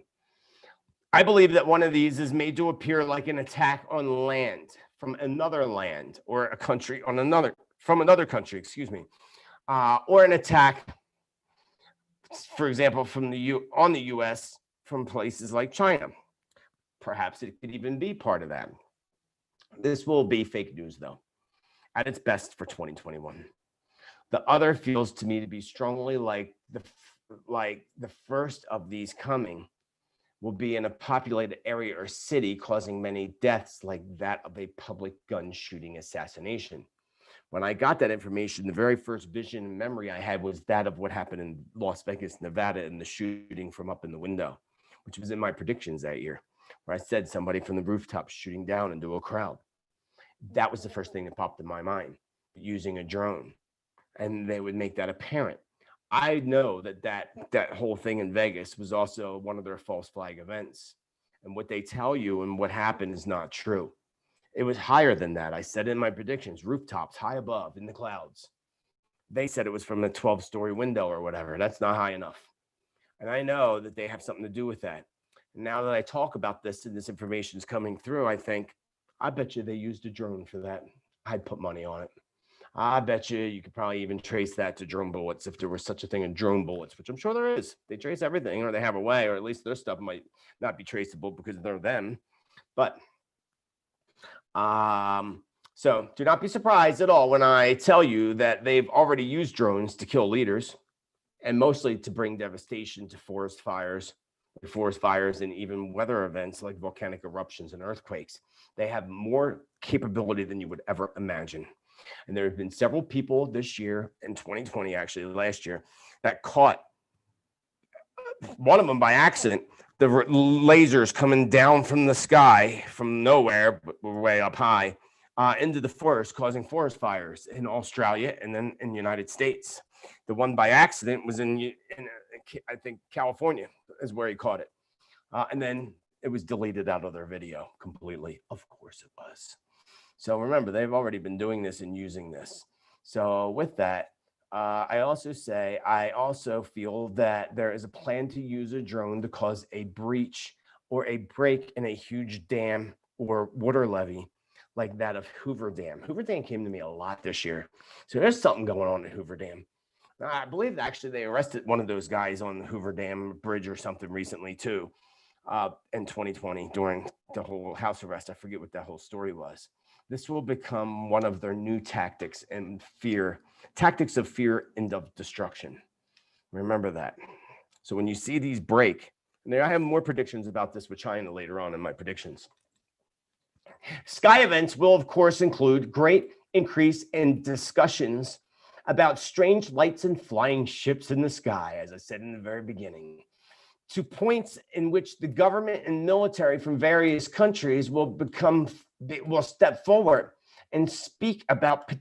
I believe that one of these is made to appear like an attack on land from another land, or a country on another country, excuse me, or an attack, for example, on the U.S. from places like China. Perhaps it could even be part of that. This will be fake news, though, at its best for 2021. The other feels to me to be strongly like the first of these coming will be in a populated area or city, causing many deaths like that of a public gun shooting assassination. When I got that information, the very first vision and memory I had was that of what happened in Las Vegas, Nevada, and the shooting from up in the window, which was in my predictions that year, where I said somebody from the rooftop shooting down into a crowd. That was the first thing that popped in my mind, using a drone, and they would make that apparent. I know that whole thing in Vegas was also one of their false flag events, and what they tell you and what happened is not true. It was higher than that. I said in my predictions, rooftops high above in the clouds. They said it was from a 12-story window or whatever. That's not high enough. And I know that they have something to do with that. And now that I talk about this and this information is coming through, I think, I bet you they used a drone for that. I'd put money on it. I bet you could probably even trace that to drone bullets if there was such a thing as drone bullets, which I'm sure there is. They trace everything, or they have a way, or at least their stuff might not be traceable because they're them. But so do not be surprised at all when I tell you that they've already used drones to kill leaders, and mostly to bring devastation to forest fires, and even weather events like volcanic eruptions and earthquakes. They have more capability than you would ever imagine. And there have been several people this year, in 2020, actually last year, that caught one of them by accident, the lasers coming down from the sky from nowhere, but way up high, into the forest, causing forest fires in Australia and then in the United States. The one by accident was in I think, California is where he caught it. And then it was deleted out of their video completely. Of course it was. So remember, they've already been doing this and using this. So with that, I also feel that there is a plan to use a drone to cause a breach or a break in a huge dam or water levee like that of Hoover Dam. Hoover Dam came to me a lot this year. So there's something going on at Hoover Dam. I believe actually they arrested one of those guys on the Hoover Dam bridge or something recently too, in 2020 during the whole house arrest. I forget what that whole story was. This will become one of their new tactics of fear and of destruction. Remember that. So when you see these break, and I have more predictions about this with China later on in my predictions. Sky events will, of course, include great increase in discussions about strange lights and flying ships in the sky, as I said in the very beginning, to points in which the government and military from various countries will step forward and speak about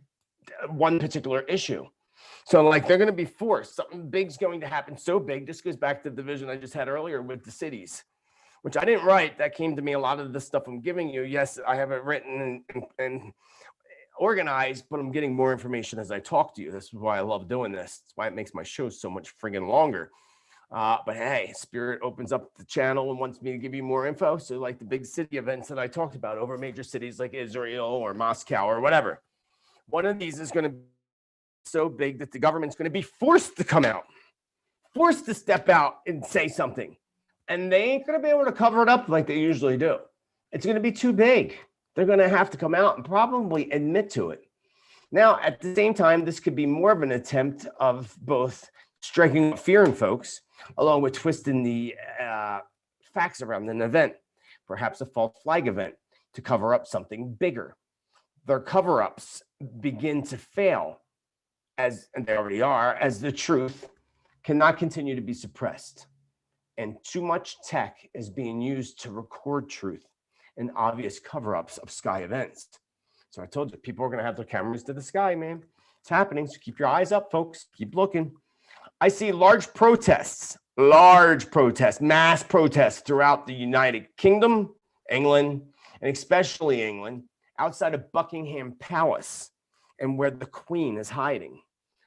one particular issue. So like they're going to be forced. Something big's going to happen, so big. This goes back to the vision I just had earlier with the cities, which I didn't write. That came to me. A lot of the stuff I'm giving you, yes, I have it written and organized, but I'm getting more information as I talk to you. This is why I love doing this. It's why it makes my show so much friggin' longer. But hey, Spirit opens up the channel and wants me to give you more info. So like the big city events that I talked about over major cities like Israel or Moscow or whatever. One of these is going to be so big that the government's going to be forced to come out, forced to step out and say something. And they ain't going to be able to cover it up like they usually do. It's going to be too big. They're going to have to come out and probably admit to it. Now, at the same time, this could be more of an attempt of both striking fear in folks, along with twisting the facts around an event, perhaps a false flag event, to cover up something bigger. Their cover-ups begin to fail, and they already are, as the truth cannot continue to be suppressed. And too much tech is being used to record truth and obvious cover-ups of sky events. So I told you, people are going to have their cameras to the sky, man. It's happening. So keep your eyes up, folks. Keep looking. I see large protests, mass protests throughout the United Kingdom, England, and especially England, outside of Buckingham Palace and where the Queen is hiding.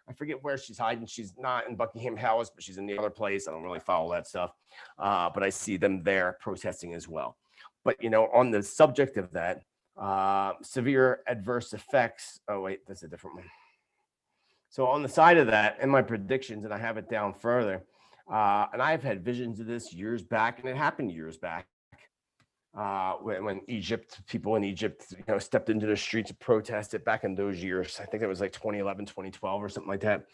I forget where she's hiding. She's not in Buckingham Palace, but she's in the other place. I don't really follow that stuff. But I see them there protesting as well. But, you know, on the subject of that, severe adverse effects. Oh, wait, that's a different one. So on the side of that, in my predictions, and I have it down further, and I've had visions of this years back, and it happened years back. When people in Egypt, you know, stepped into the streets to protest it back in those years. I think it was like 2011, 2012 or something like that.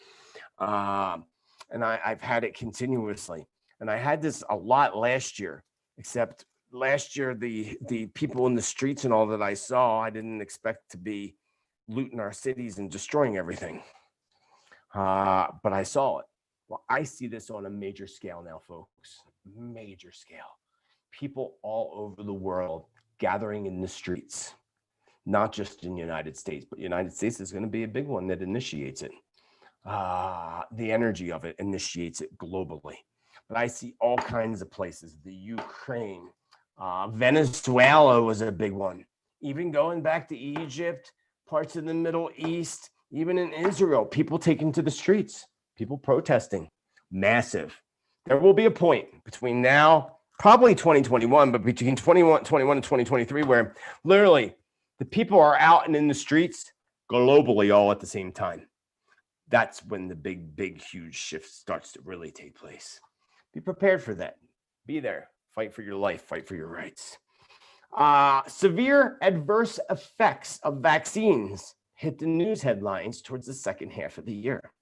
And I've had it continuously. And I had this a lot last year, except last year, the people in the streets and all that I saw, I didn't expect to be looting our cities and destroying everything. But I saw it. Well, I see this on a major scale now, folks, major scale. People all over the world gathering in the streets, not just in the United States, but the United States is going to be a big one that initiates it. The energy of it initiates it globally. But I see all kinds of places, the Ukraine, Venezuela was a big one. Even going back to Egypt, parts of the Middle East, even in Israel, people taking to the streets, people protesting, massive. There will be a point between now, probably 2021, but between 2021 and 2023, where literally the people are out and in the streets globally all at the same time. That's when the big, huge shift starts to really take place. Be prepared for that. Be there. Fight for your life. Fight for your rights. Severe adverse effects of vaccines hit the news headlines towards the second half of the year.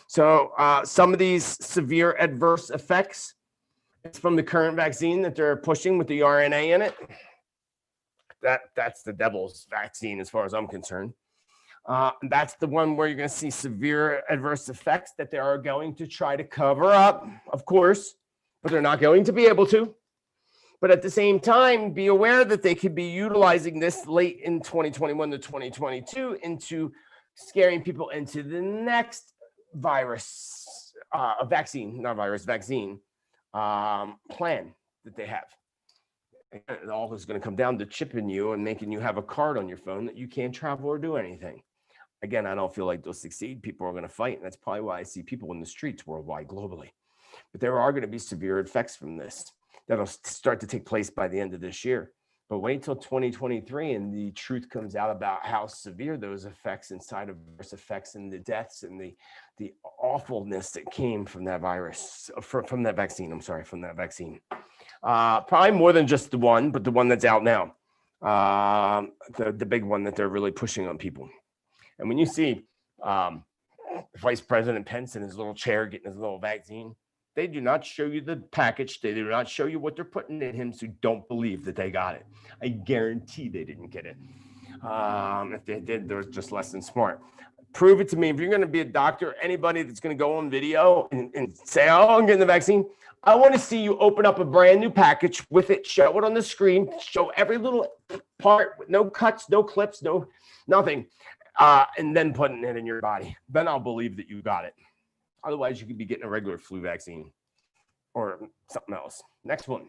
So some of these severe adverse effects, it's from the current vaccine that they're pushing with the RNA in it. That's the devil's vaccine as far as I'm concerned. That's the one where you're going to see severe adverse effects that they are going to try to cover up, of course, but they're not going to be able to. But at the same time, be aware that they could be utilizing this late in 2021 to 2022 into scaring people into the next virus, vaccine plan that they have. It all is going to come down to chipping you and making you have a card on your phone that you can't travel or do anything. Again, I don't feel like they'll succeed. People are going to fight. And that's probably why I see people in the streets worldwide, globally. But there are going to be severe effects from this that'll start to take place by the end of this year. But wait till 2023 and the truth comes out about how severe those effects and side effects and the deaths and the awfulness that came from that virus, from that vaccine. Probably more than just the one, but the one that's out now. The big one that they're really pushing on people. And when you see Vice President Pence in his little chair getting his little vaccine, they do not show you the package. They do not show you what they're putting in him, so don't believe that they got it. I guarantee they didn't get it. If they did, they're just less than smart. Prove it to me. If you're going to be a doctor, anybody that's going to go on video and say, oh, I'm getting the vaccine, I want to see you open up a brand new package with it, show it on the screen, show every little part, no cuts, no clips, no nothing, and then putting it in your body. Then I'll believe that you got it. Otherwise, you could be getting a regular flu vaccine or something else. Next one.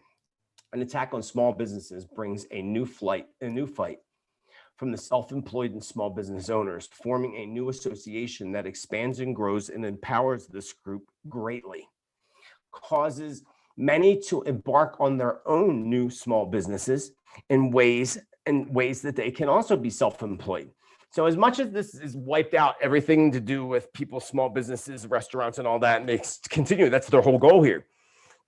An attack on small businesses brings a new fight from the self-employed and small business owners, forming a new association that expands and grows and empowers this group greatly. Causes many to embark on their own new small businesses in ways that they can also be self-employed. So as much as this is wiped out everything to do with people's small businesses, restaurants, and all that, and they continue, that's their whole goal here.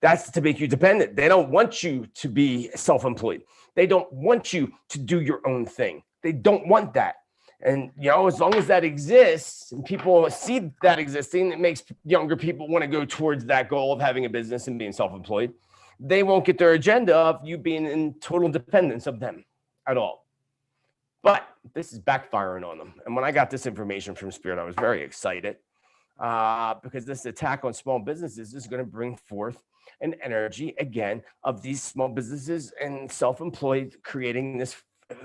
That's to make you dependent. They don't want you to be self-employed. They don't want you to do your own thing. They don't want that. And, you know, as long as that exists and people see that existing, it makes younger people want to go towards that goal of having a business and being self-employed. They won't get their agenda of you being in total dependence of them at all. But this is backfiring on them. And when I got this information from Spirit, I was very excited because this attack on small businesses is going to bring forth an energy, again, of these small businesses and self-employed creating this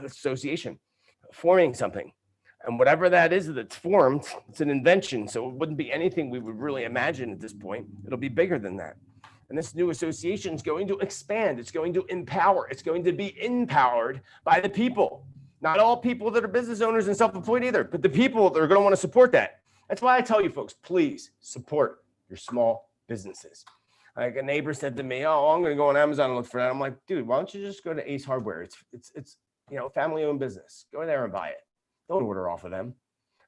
association, forming something. And whatever that is that's formed, it's an invention. So it wouldn't be anything we would really imagine at this point. It'll be bigger than that. And this new association is going to expand. It's going to empower. It's going to be empowered by the people. Not all people that are business owners and self-employed either, but the people that are going to want to support that. That's why I tell you folks, please support your small businesses. Like a neighbor said to me, "Oh, I'm going to go on Amazon and look for that." I'm like, "Dude, why don't you just go to Ace Hardware? It's family-owned business. Go there and buy it. Don't order off of them."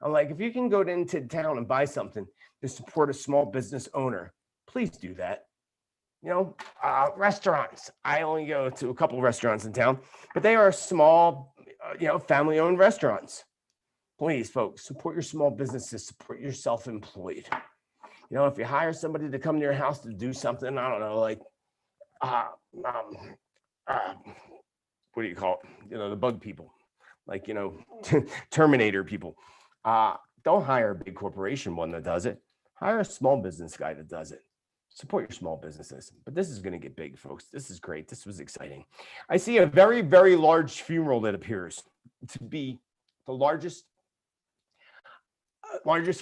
I'm like, if you can go into town and buy something to support a small business owner, please do that. Restaurants. I only go to a couple of restaurants in town, but they are small, family-owned restaurants. Please, folks, support your small businesses, support your self-employed. If you hire somebody to come to your house to do something, I don't know, like, what do you call it? The bug people, like, Terminator people. Don't hire a big corporation one that does it. Hire a small business guy that does it. Support your small businesses. But this is going to get big, folks. This is great. This was exciting. I see a very, very large funeral that appears to be the largest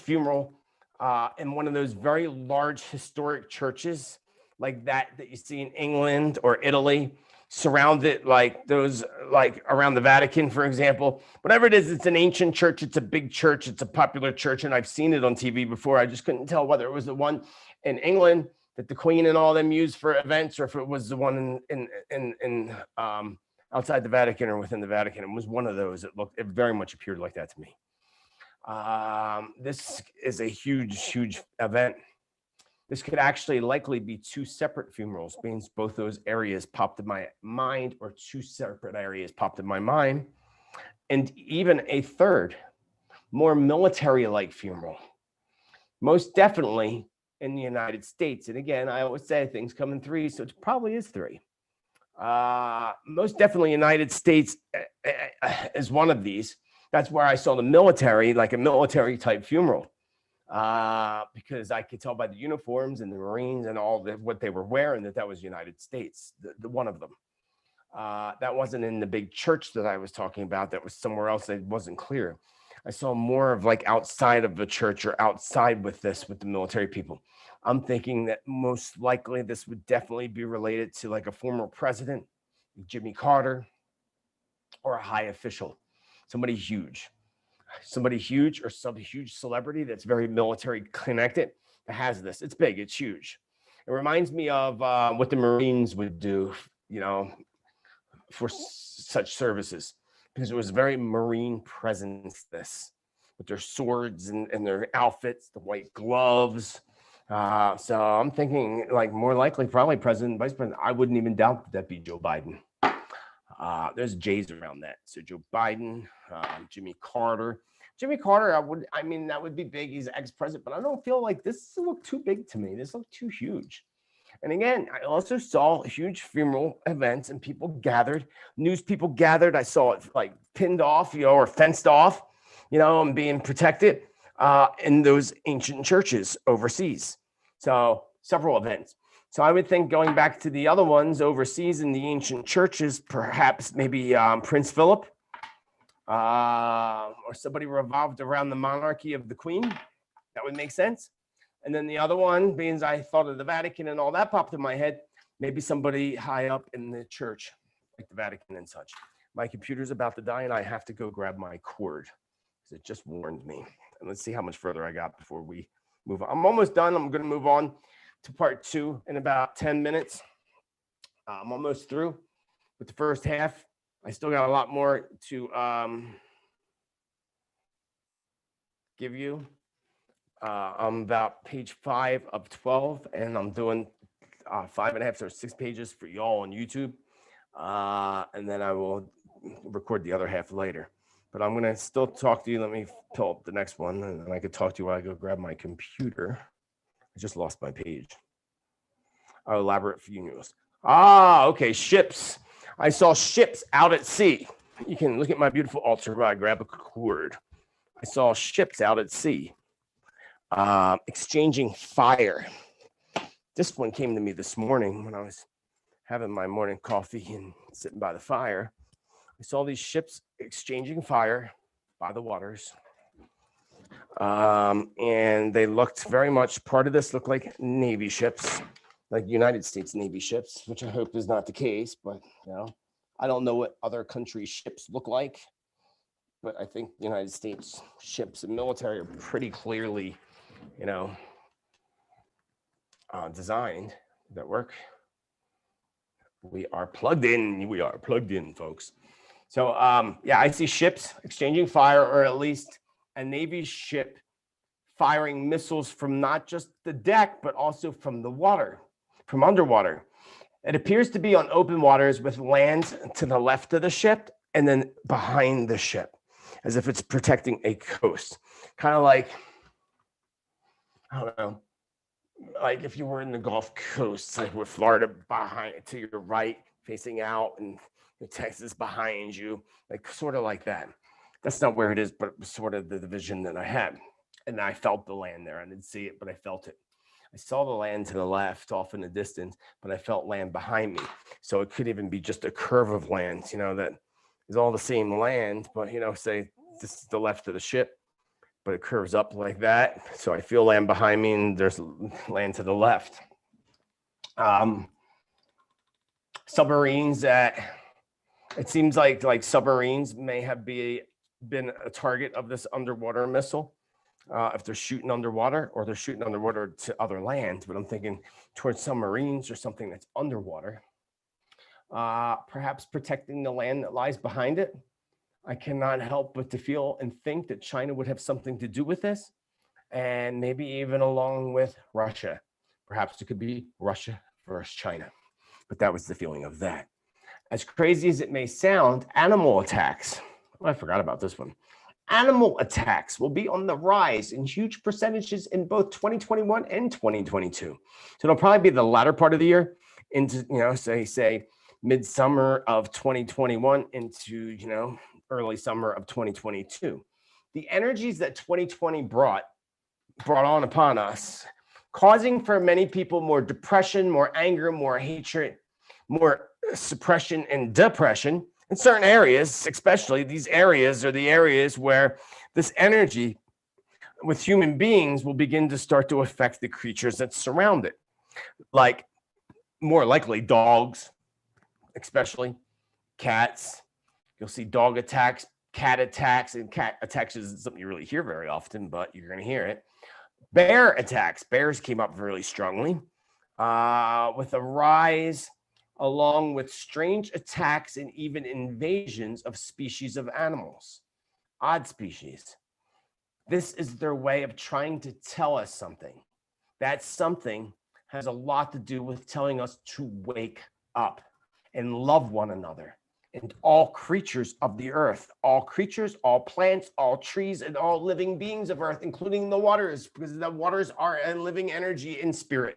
funeral in one of those very large historic churches like that you see in England or Italy, surrounded like those, like around the Vatican, for example. Whatever it is, it's an ancient church. It's a big church. It's a popular church. And I've seen it on TV before. I just couldn't tell whether it was the one in England that the Queen and all them used for events, or if it was the one in outside the Vatican or within the Vatican. It was one of those. It very much appeared like that to me. This is a huge event. This could actually likely be two separate funerals, means both those areas popped in my mind, or two separate areas popped in my mind. And even a third, more military-like funeral. Most definitely in the United States. And again, I always say things come in threes, so it probably is three. Most definitely United States is one of these. That's where I saw the military, like a military type funeral. Because I could tell by the uniforms and the Marines and all what they were wearing that was United States, the one of them. That wasn't in the big church that I was talking about. That was somewhere else that wasn't clear. I saw more of like outside of the church or outside with the military people. I'm thinking that most likely this would definitely be related to like a former president, Jimmy Carter, or a high official, somebody huge or some huge celebrity that's very military connected that has this. It's big, it's huge. It reminds me of what the Marines would do, for such services, because it was very Marine presence, this, with their swords and their outfits, the white gloves. So I'm thinking like more likely probably president, vice president. I wouldn't even doubt that be Joe Biden. There's J's around that. So Joe Biden, Jimmy Carter. Jimmy Carter, that would be big. He's ex-president, but I don't feel like this looked too big to me. This looked too huge. And again, I also saw huge funeral events and people gathered, news people gathered. I saw it like pinned off, or fenced off, and being protected in those ancient churches overseas. So several events. So I would think going back to the other ones overseas in the ancient churches, perhaps maybe Prince Philip, or somebody revolved around the monarchy of the Queen. That would make sense. And then the other one, being I thought of the Vatican and all that popped in my head, maybe somebody high up in the church, like the Vatican and such. My computer's about to die and I have to go grab my cord because it just warned me. And let's see how much further I got before we move on. I'm almost done. I'm going to move on to part 2 in about 10 minutes. I'm almost through with the first half. I still got a lot more to give you. I'm about page 5 of 12, and I'm doing 5.5 or 6 pages for y'all on YouTube. And then I will record the other half later. But I'm going to still talk to you. Let me pull up the next one, and then I could talk to you while I go grab my computer. I just lost my page. Oh, elaborate funerals. Okay, ships. I saw ships out at sea. You can look at my beautiful altar while I grab a cord. I saw ships out at sea. Exchanging fire. This one came to me this morning when I was having my morning coffee and sitting by the fire. I saw these ships exchanging fire by the waters. And they looked very much, part of this looked like Navy ships. like United States Navy ships, which I hope is not the case, but I don't know what other countries' ships look like, but I think the United States ships and military are pretty clearly, designed that work. We are plugged in. We are plugged in, folks. So, I see ships exchanging fire, or at least a Navy ship firing missiles from not just the deck, but also from the water, from underwater. It appears to be on open waters with land to the left of the ship and then behind the ship, as if it's protecting a coast. Kind of like, I don't know, like if you were in the Gulf Coast, like with Florida behind to your right, facing out, and Texas behind you, like sort of like that. That's not where it is, but it was sort of the vision that I had. And I felt the land there. I didn't see it, but I felt it. I saw the land to the left off in the distance, but I felt land behind me. So it could even be just a curve of land, that is all the same land, but, say this is the left of the ship, but it curves up like that. So I feel land behind me and there's land to the left. Submarines that it seems like submarines may have been a target of this underwater missile. If they're shooting underwater or they're shooting underwater to other land, but I'm thinking towards submarines or something that's underwater, perhaps protecting the land that lies behind it. I cannot help but to feel and think that China would have something to do with this, and maybe even along with Russia. Perhaps it could be Russia versus China, but that was the feeling of that. As crazy as it may sound, animal attacks. Oh, I forgot about this one. Animal attacks will be on the rise in huge percentages in both 2021 and 2022. So it'll probably be the latter part of the year into, say midsummer of 2021 into, early summer of 2022. The energies that 2020 brought on upon us, causing for many people more depression, more anger, more hatred, more suppression and depression in certain areas. Especially these areas are the areas where this energy with human beings will begin to start to affect the creatures that surround it, like more likely dogs, especially cats. You'll see dog attacks, cat attacks, and cat attacks isn't something you really hear very often, but you're going to hear it. Bear attacks. Bears came up really strongly with a rise, along with strange attacks and even invasions of species of animals, odd species. This is their way of trying to tell us something. That something has a lot to do with telling us to wake up and love one another. And all creatures of the earth, all creatures, all plants, all trees, and all living beings of earth, including the waters, because the waters are a living energy in spirit.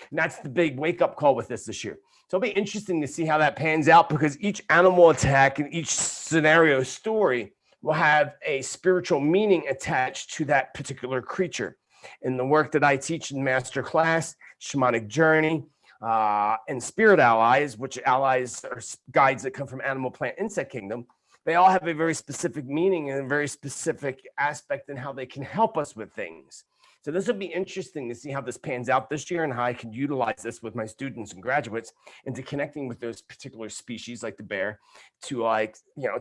And that's the big wake-up call with this year. So it'll be interesting to see how that pans out, because each animal attack and each scenario story will have a spiritual meaning attached to that particular creature. In the work that I teach in Master Class, Shamanic Journey, and Spirit Allies, which allies are guides that come from animal, plant, insect kingdom, they all have a very specific meaning and a very specific aspect in how they can help us with things. So this will be interesting to see how this pans out this year and how I can utilize this with my students and graduates into connecting with those particular species like the bear to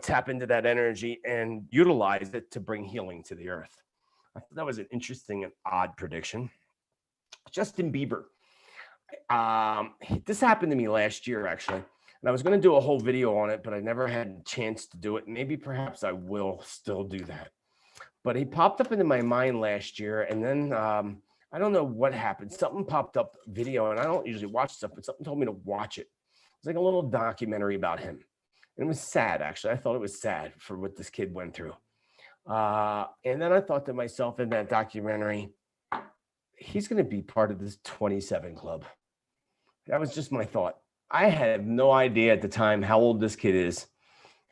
tap into that energy and utilize it to bring healing to the earth. I thought that was an interesting and odd prediction. Justin Bieber. This happened to me last year, actually, and I was going to do a whole video on it, but I never had a chance to do it. Maybe perhaps I will still do that. But he popped up into my mind last year, and then I don't know what happened. Something popped up video, and I don't usually watch stuff, but something told me to watch it. It was like a little documentary about him. And it was sad, actually. I thought it was sad for what this kid went through. And then I thought to myself in that documentary, he's going to be part of this 27 Club. That was just my thought. I had no idea at the time how old this kid is.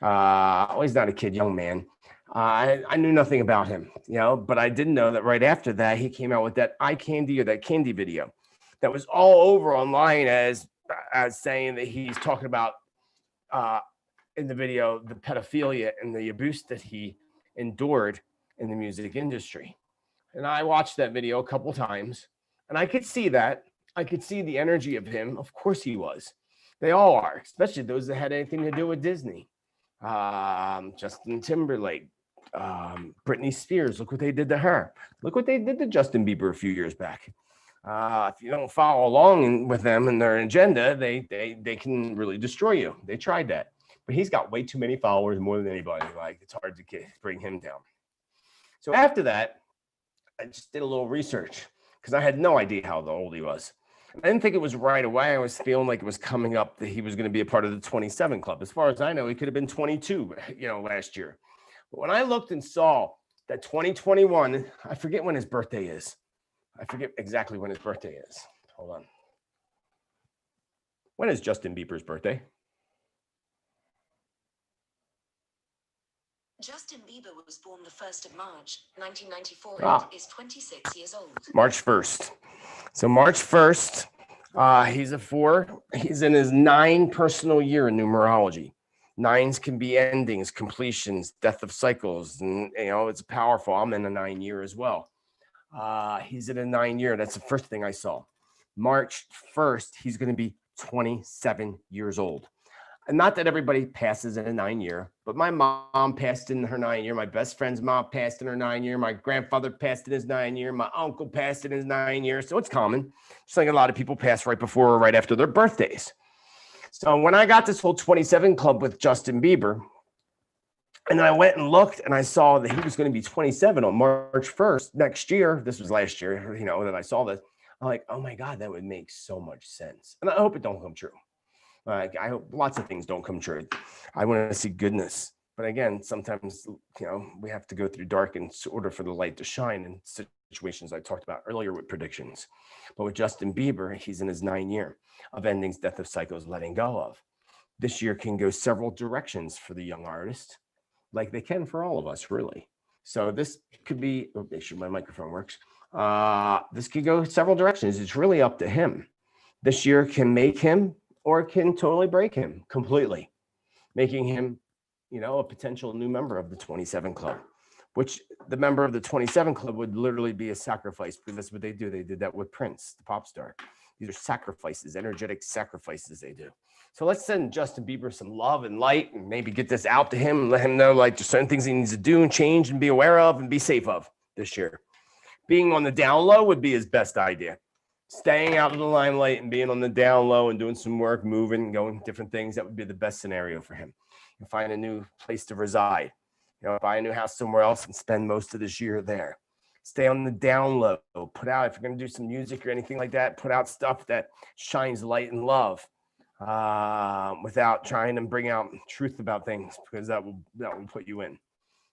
Well, he's not a kid, young man. I knew nothing about him, but I didn't know that right after that, he came out with that eye candy or that candy video that was all over online as saying that he's talking about in the video, the pedophilia and the abuse that he endured in the music industry. And I watched that video a couple times, and I could see that. I could see the energy of him. Of course he was. They all are, especially those that had anything to do with Disney. Justin Timberlake, Britney Spears. Look what they did to her. Look what they did to Justin Bieber a few years back. If you don't follow along with them and their agenda, they can really destroy you. They tried that, but he's got way too many followers, more than anybody. Like, it's hard to bring him down. So after that, I just did a little research because I had no idea how old he was. I didn't think it was right away. I was feeling like it was coming up that he was going to be a part of the 27 club. As far as I know, he could have been 22, last year. But when I looked and saw that 2021, I forget when his birthday is. I forget exactly when his birthday is. Hold on. When is Justin Bieber's birthday? Justin Bieber was born the 1st of March, 1994, and is 26 years old. March 1st. So March 1st, he's a 4. He's in his 9 personal year in numerology. 9s can be endings, completions, death of cycles, and it's powerful. I'm in a 9 year as well. He's in a 9 year. That's the first thing I saw. March 1st, he's going to be 27 years old. And not that everybody passes in a 9 year, but my mom passed in her 9 year. My best friend's mom passed in her 9 year. My grandfather passed in his 9 year. My uncle passed in his 9 year. So it's common. Just like a lot of people pass right before or right after their birthdays. So when I got this whole 27 club with Justin Bieber, and I went and looked and I saw that he was going to be 27 on March 1st next year. This was last year, that I saw this. I'm like, oh my God, that would make so much sense. And I hope it don't come true. I hope lots of things don't come true. I want to see goodness. But again, sometimes, we have to go through dark in order for the light to shine in situations I talked about earlier with predictions. But with Justin Bieber, he's in his 9 year of endings, death of cycles, letting go of. This year can go several directions for the young artist, like they can for all of us, really. So this could be, make sure my microphone works. This could go several directions. It's really up to him. This year can make him, or it can totally break him completely, making him, a potential new member of the 27 club, which the member of the 27 club would literally be a sacrifice, because that's what they do. They did that with Prince, the pop star. These are sacrifices, energetic sacrifices they do. So let's send Justin Bieber some love and light and maybe get this out to him and let him know, like, there's certain things he needs to do and change and be aware of and be safe of this year. Being on the down low would be his best idea. Staying out of the limelight and being on the down low and doing some work, moving, going different things, that would be the best scenario for him. And find a new place to reside, buy a new house somewhere else and spend most of this year there. Stay on the down low, put out, if you're going to do some music or anything like that, put out stuff that shines light and love, without trying to bring out truth about things, because that will put you in.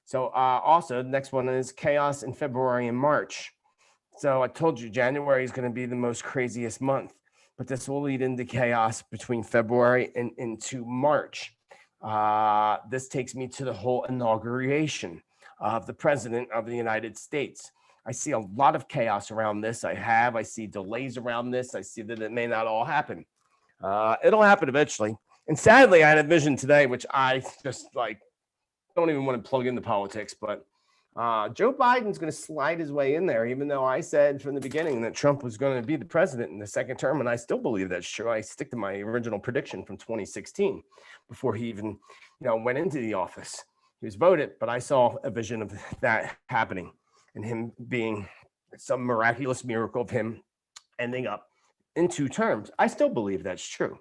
So also, the next one is chaos in February and March. So I told you January is going to be the most craziest month, but this will lead into chaos between February and into March. This takes me to the whole inauguration of the president of the United States. I see a lot of chaos around this. I see delays around this. I see that it may not all happen. It'll happen eventually. And sadly, I had a vision today, which I just don't even want to plug into politics, but Joe Biden's going to slide his way in there, even though I said from the beginning that Trump was going to be the president in the second term. And I still believe that's true. I stick to my original prediction from 2016 before he even, went into the office. He was voted, but I saw a vision of that happening and him being some miraculous miracle of him ending up in 2 terms. I still believe that's true.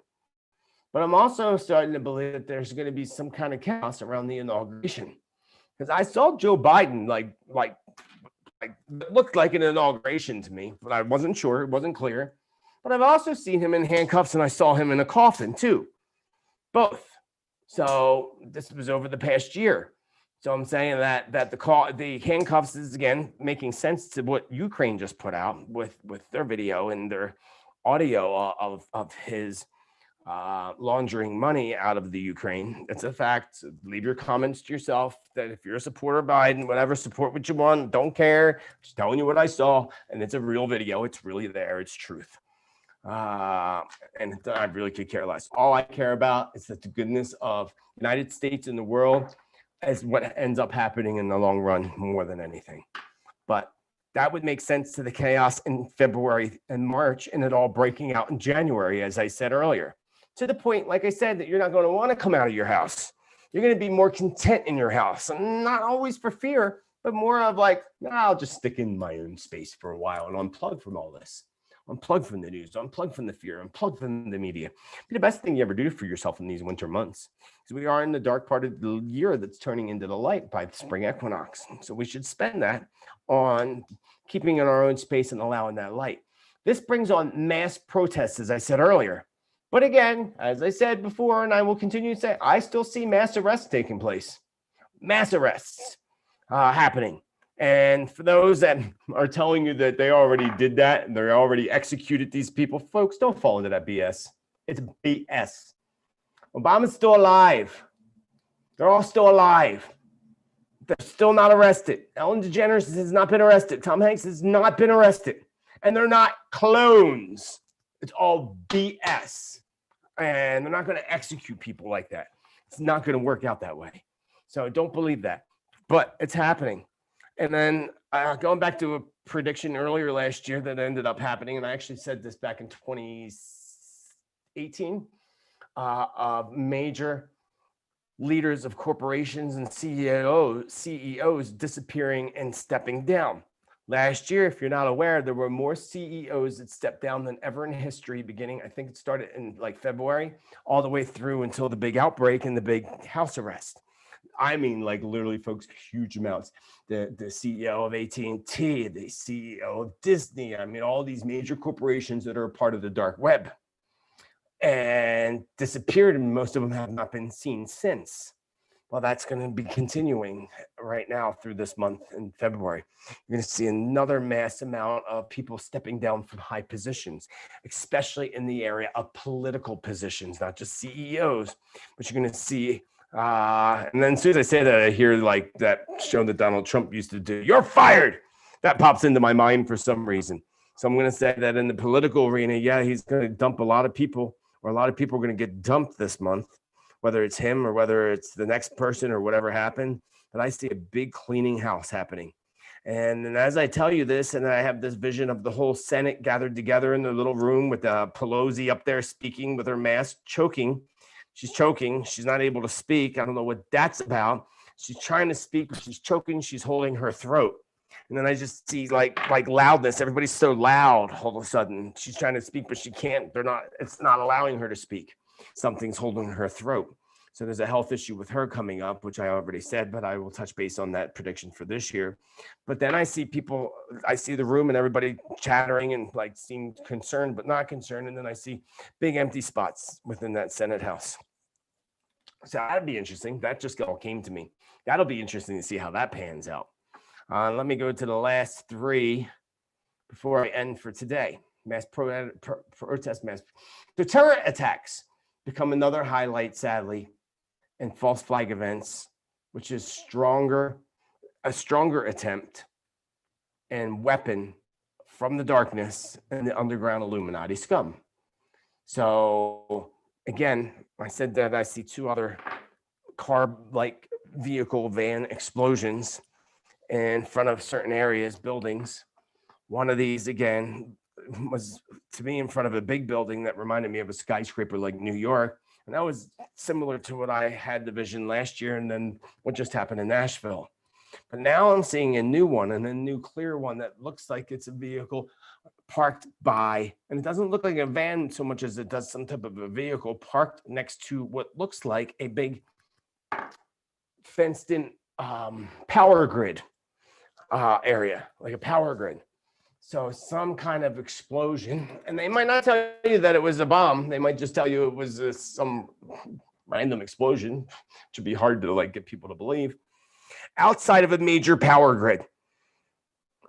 But I'm also starting to believe that there's going to be some kind of chaos around the inauguration. Because I saw Joe Biden like looked like an inauguration to me, but I wasn't sure. It wasn't clear. But I've also seen him in handcuffs, and I saw him in a coffin too. Both. So this was over the past year. So I'm saying that the handcuffs is, again, making sense to what Ukraine just put out with their video and their audio of his laundering money out of the Ukraine. It's a fact. Leave your comments to yourself, that if you're a supporter of Biden, whatever, support what you want, don't care, just telling you what I saw, and it's a real video. It's really there. It's truth. And I really could care less. All I care about is that the goodness of the United States and the world is what ends up happening in the long run more than anything. But That would make sense to the chaos in February and March and it all breaking out in January, as I said earlier. To the point, like I said, that you're not going to want to come out of your house. You're going to be more content in your house, and not always for fear, but more of like, I'll just stick in my own space for a while and unplug from all this. Unplug from the news, unplug from the fear, unplug from the media. Be the best thing you ever do for yourself in these winter months. Because we are in the dark part of the year that's turning into the light by the spring equinox. So we should spend that on keeping in our own space and allowing that light. This brings on mass protests, as I said earlier. But again, as I said before, and I will continue to say, I still see mass arrests taking place. Mass arrests happening. And for those that are telling you that they already did that and they already executed these people, folks, don't fall into that BS. It's BS. Obama's still alive. They're all still alive. They're still not arrested. Ellen DeGeneres has not been arrested. Tom Hanks has not been arrested. And they're not clones. It's all BS. And they're not going to execute people like that. It's not going to work out that way. So don't believe that. But it's happening. And then going back to a prediction earlier last year that ended up happening, and I actually said this back in 2018, major leaders of corporations and CEOs disappearing and stepping down. Last year, if you're not aware, there were more CEOs that stepped down than ever in history, beginning, I think it started in like February, all the way through until the big outbreak and the big house arrest. I mean, like literally, folks, huge amounts. The CEO of AT&T, the CEO of Disney, I mean, all these major corporations that are a part of the dark web and disappeared, and most of them have not been seen since. Well, that's going to be continuing right now through this month in February. You're going to see another mass amount of people stepping down from high positions, especially in the area of political positions, not just CEOs, but you're going to see, and then as soon as I say that, I hear like that show that Donald Trump used to do, "You're fired." That pops into my mind for some reason. So I'm going to say that in the political arena, yeah, he's going to dump a lot of people, or a lot of people are going to get dumped this month, whether it's him or whether it's the next person or whatever happened. But I see a big cleaning house happening. And as I tell you this, and I have this vision of the whole Senate gathered together in the little room with Pelosi up there speaking with her mask, choking. She's choking. She's not able to speak. I don't know what that's about. She's trying to speak, but she's choking. She's holding her throat. And then I just see like loudness. Everybody's so loud all of a sudden. She's trying to speak, but she can't. It's not allowing her to speak. Something's holding her throat. So there's a health issue with her coming up, which I already said, but I will touch base on that prediction for this year. But then I see the room and everybody chattering and like seem concerned, but not concerned. And then I see big empty spots within that Senate House. So that'd be interesting. That just all came to me. That'll be interesting to see how that pans out. Let me go to the last three before I end for today. Protest. The terror attacks become another highlight, sadly, and false flag events, which is a stronger attempt and weapon from the darkness and the underground Illuminati scum. So again, I said that I see two other car-like vehicle van explosions in front of certain areas, buildings. One of these, again, was to me in front of a big building that reminded me of a skyscraper like New York. And that was similar to what I had the vision last year and then what just happened in Nashville. But now I'm seeing a new one, and a new clear one that looks like it's a vehicle parked by, and it doesn't look like a van so much as it does some type of a vehicle parked next to what looks like a big fenced in power grid area, like a power grid. So some kind of explosion, and they might not tell you that it was a bomb. They might just tell you it was some random explosion, which would be hard to like get people to believe, outside of a major power grid.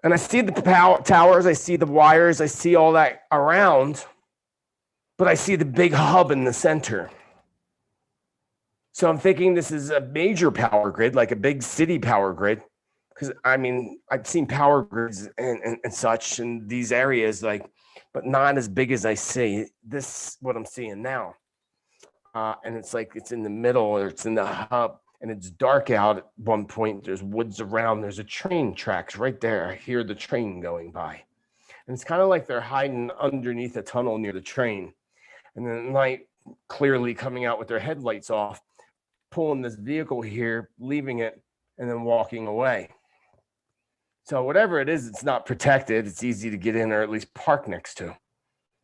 And I see the power towers, I see the wires, I see all that around, but I see the big hub in the center. So I'm thinking this is a major power grid, like a big city power grid. Because I mean, I've seen power grids and such in these areas, like, but not as big as I see. This what I'm seeing now. And it's like it's in the middle, or it's in the hub. and it's dark out at one point. There's woods around. There's a train tracks right there. I hear the train going by. And it's kind of like they're hiding underneath a tunnel near the train. And then at night, clearly coming out with their headlights off, pulling this vehicle here, leaving it, and then walking away. So whatever it is, it's not protected. It's easy to get in or at least park next to.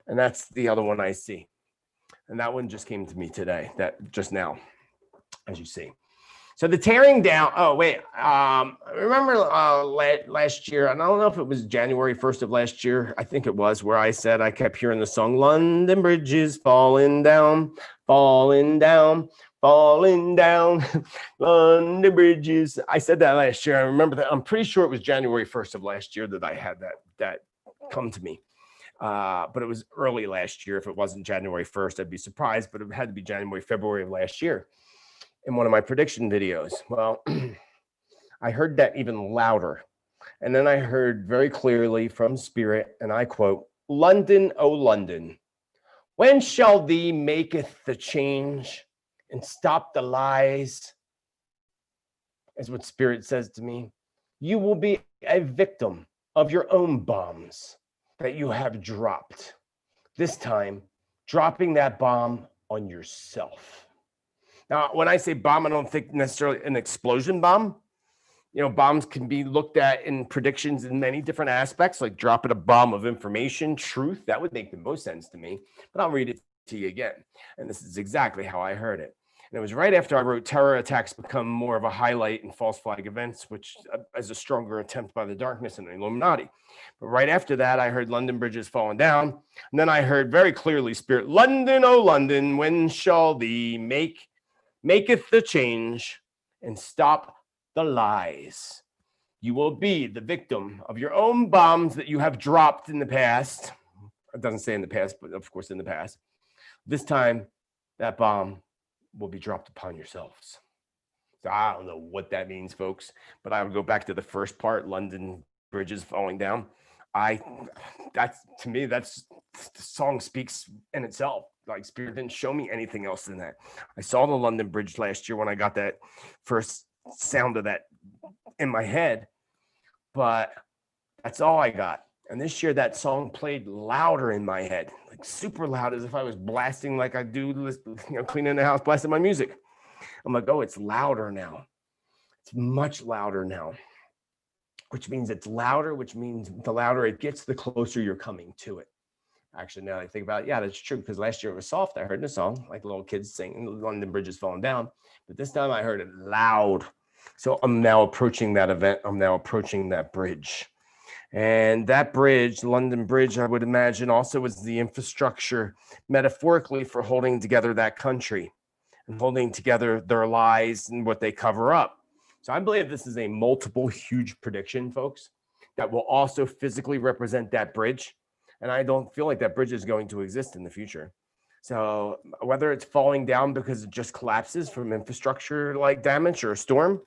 And that's the other one I see. And that one just came to me today, that just now, as you see. So the tearing down, oh, wait, remember last year, and I don't know if it was January 1st of last year, I think it was, where I said I kept hearing the song, London Bridge is falling down, falling down, falling down, London Bridges. I said that last year. I remember that. I'm pretty sure it was January 1st of last year that I had that come to me. But it was early last year. If it wasn't January 1st, I'd be surprised, but it had to be January, February of last year in one of my prediction videos. Well, I heard that even louder. And then I heard very clearly from Spirit, and I quote, London, oh London, when shall thee maketh the change and stop the lies? Is what Spirit says to me. You will be a victim of your own bombs that you have dropped. This time, dropping that bomb on yourself. Now, when I say bomb, I don't think necessarily an explosion bomb. You know, bombs can be looked at in predictions in many different aspects, like dropping a bomb of information, truth. That would make the most sense to me, but I'll read it to you again. And this is exactly how I heard it. And it was right after I wrote Terror Attacks Become More of a Highlight in False Flag Events, which is a stronger attempt by the darkness and the Illuminati. But right after that, I heard London Bridge is falling down. And then I heard very clearly, Spirit, London, oh London, when shall thee maketh the change and stop the lies? You will be the victim of your own bombs that you have dropped in the past. It doesn't say in the past, but of course in the past. This time, that bomb will be dropped upon yourselves. So I don't know what that means, folks, but I would go back to the first part, London Bridge is falling down. That's, to me, that's, the song speaks in itself. Like, Spirit didn't show me anything else than that. I saw the London Bridge last year when I got that first sound of that in my head, but that's all I got. And this year that song played louder in my head, like super loud, as if I was blasting like I do, you know, cleaning the house, blasting my music. I'm like, oh, it's louder now. It's much louder now, which means it's louder, which means the louder it gets, the closer you're coming to it. Actually, now that I think about it, yeah, that's true, because last year it was soft. I heard the song, like little kids singing, London Bridge is falling down. But this time I heard it loud. So I'm now approaching that event. I'm now approaching that bridge. And that bridge, London Bridge, I would imagine also is the infrastructure metaphorically for holding together that country and holding together their lies and what they cover up. So I believe this is a multiple huge prediction, folks, that will also physically represent that bridge. And I don't feel like that bridge is going to exist in the future. So whether it's falling down because it just collapses from infrastructure like damage or a storm,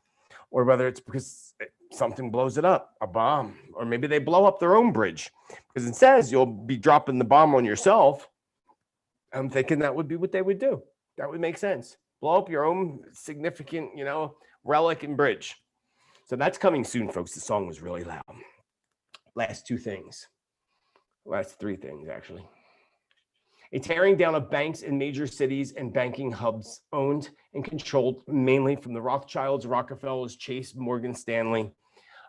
or whether it's because something blows it up, a bomb, or maybe they blow up their own bridge, because it says you'll be dropping the bomb on yourself. I'm thinking that would be what they would do. That would make sense. Blow up your own significant, you know, relic and bridge. So that's coming soon, folks. The song was really loud. Last three things, actually. A tearing down of banks in major cities and banking hubs owned and controlled mainly from the Rothschilds, Rockefellers, Chase, Morgan Stanley.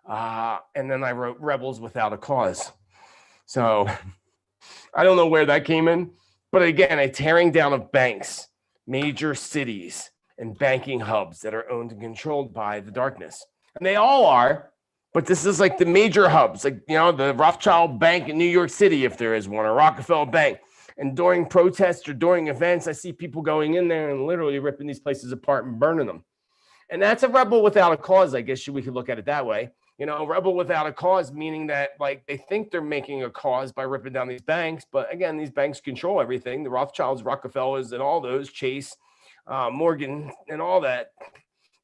And then I wrote Rebels Without a Cause. So I don't know where that came in, but again, a tearing down of banks, major cities, and banking hubs that are owned and controlled by the darkness. And they all are, but this is like the major hubs, like, you know, the Rothschild Bank in New York City, if there is one, or Rockefeller Bank. And during protests or during events, I see people going in there and literally ripping these places apart and burning them. And that's a rebel without a cause, I guess we could look at it that way. You know, rebel without a cause, meaning that like they think they're making a cause by ripping down these banks. But again, these banks control everything. The Rothschilds, Rockefellers, and all those, Chase, Morgan, and all that,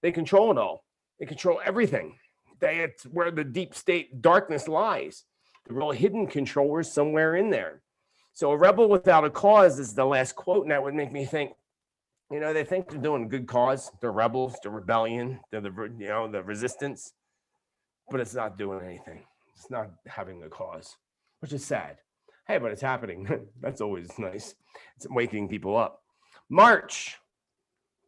they control it all. They control everything. It's where the deep state darkness lies. The real hidden control is somewhere in there. So a rebel without a cause is the last quote, and that would make me think, You know, they think they're doing a good cause. They're rebels, they're rebellion, they're the resistance, but it's not doing anything. It's not having a cause, which is sad. Hey, but it's happening. That's always nice. It's waking people up. March,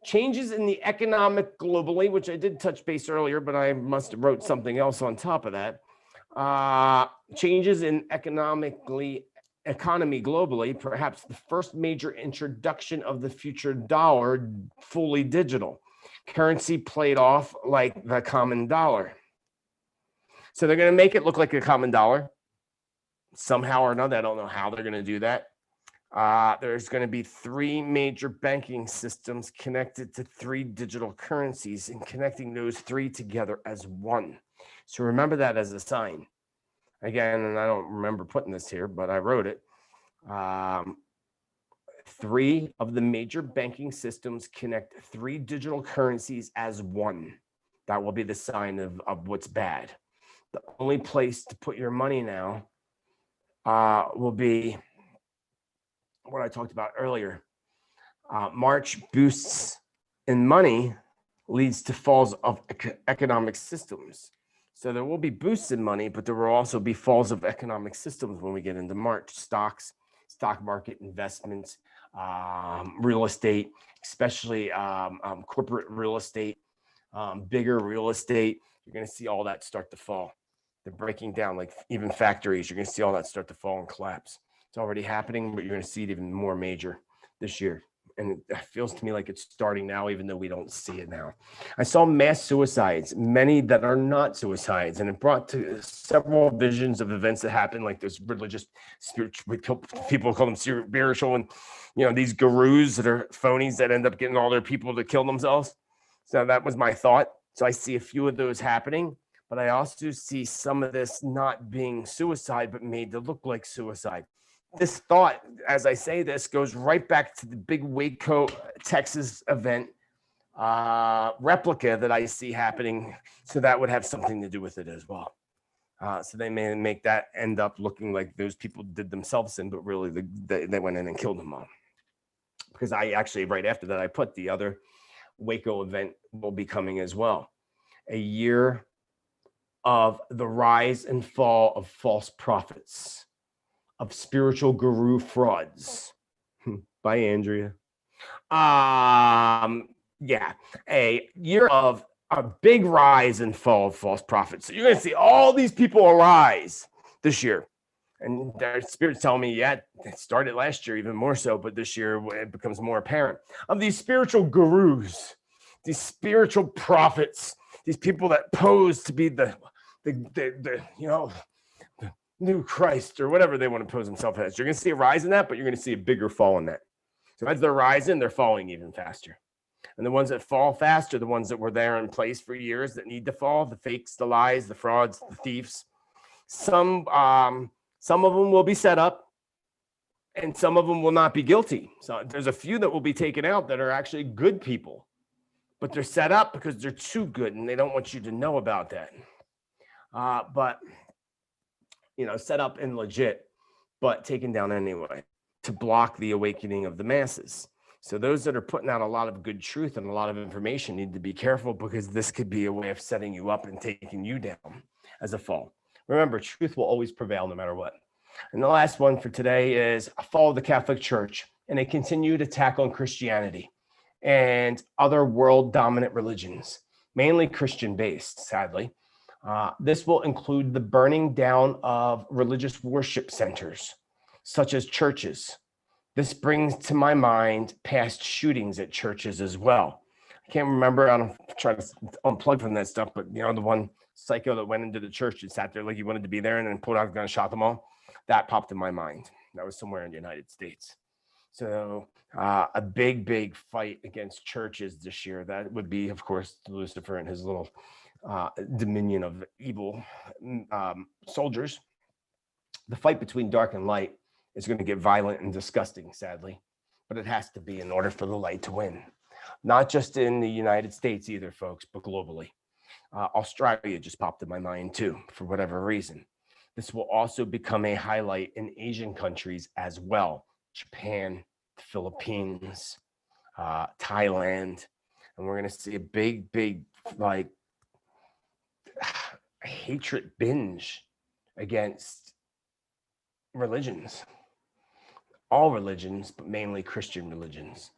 changes in the economic globally, which I did touch base earlier, but I must have wrote something else on top of that. Changes in economy globally, perhaps the first major introduction of the future dollar, fully digital. Currency played off like the common dollar. So they're going to make it look like a common dollar somehow or another. I don't know how they're going to do that. There's going to be 3 major banking systems connected to 3 digital currencies and connecting those 3 together as one. So remember that as a sign. Again, and I don't remember putting this here, but I wrote it. 3 of the major banking systems connect 3 digital currencies as one. That will be the sign of what's bad. The only place to put your money now will be what I talked about earlier. March boosts in money leads to falls of economic systems. So there will be boosts in money, but there will also be falls of economic systems when we get into March. Stocks, stock market investments, real estate, especially corporate real estate, bigger real estate. You're going to see all that start to fall. They're breaking down, like even factories. You're going to see all that start to fall and collapse. It's already happening, but you're going to see it even more major this year. And it feels to me like it's starting now, even though we don't see it now. I saw mass suicides, many that are not suicides, and it brought to several visions of events that happen, like this religious, spiritual, people call them spiritual, and these gurus that are phonies that end up getting all their people to kill themselves. So that was my thought. So I see a few of those happening, but I also see some of this not being suicide, but made to look like suicide. This thought, as I say this, goes right back to the big Waco, Texas event replica that I see happening. So that would have something to do with it as well. So they may make that end up looking like those people did themselves in, but really they went in and killed them all. Because I actually, right after that, I put the other Waco event will be coming as well. A year of the rise and fall of false prophets, of spiritual guru frauds. Bye, Andrea. Yeah, a year of a big rise and fall of false prophets. So you're going to see all these people arise this year. And their spirit's telling me, yeah, it started last year even more so, but this year it becomes more apparent. Of these spiritual gurus, these spiritual prophets, these people that pose to be the new Christ or whatever they want to pose themselves as. You're going to see a rise in that, but you're going to see a bigger fall in that. So as they're rising, they're falling even faster. And the ones that fall fast are the ones that were there in place for years that need to fall, the fakes, the lies, the frauds, the thieves. Some of them will be set up and some of them will not be guilty. So there's a few that will be taken out that are actually good people, but they're set up because they're too good and they don't want you to know about that. But set up and legit, but taken down anyway to block the awakening of the masses. So those that are putting out a lot of good truth and a lot of information need to be careful, because this could be a way of setting you up and taking you down as a fall. Remember, truth will always prevail no matter what. And the last one for today is a fall of the Catholic Church and a continued attack on Christianity and other world dominant religions, mainly Christian based, sadly. This will include the burning down of religious worship centers, such as churches. This brings to my mind past shootings at churches as well. I can't remember. I don't try to unplug from that stuff, but the one psycho that went into the church and sat there like he wanted to be there and then pulled out a gun and shot them all. That popped in my mind. That was somewhere in the United States. So a big fight against churches this year. That would be, of course, Lucifer and his little dominion of evil soldiers. The fight between dark and light is going to get violent and disgusting, sadly, but it has to be in order for the light to win. Not just in the United States either, folks, but globally. Australia just popped in my mind too, for whatever reason. This will also become a highlight in Asian countries as well. Japan, the Philippines, Thailand, and we're going to see a big, like, hatred binge against religions, all religions, but mainly Christian religions.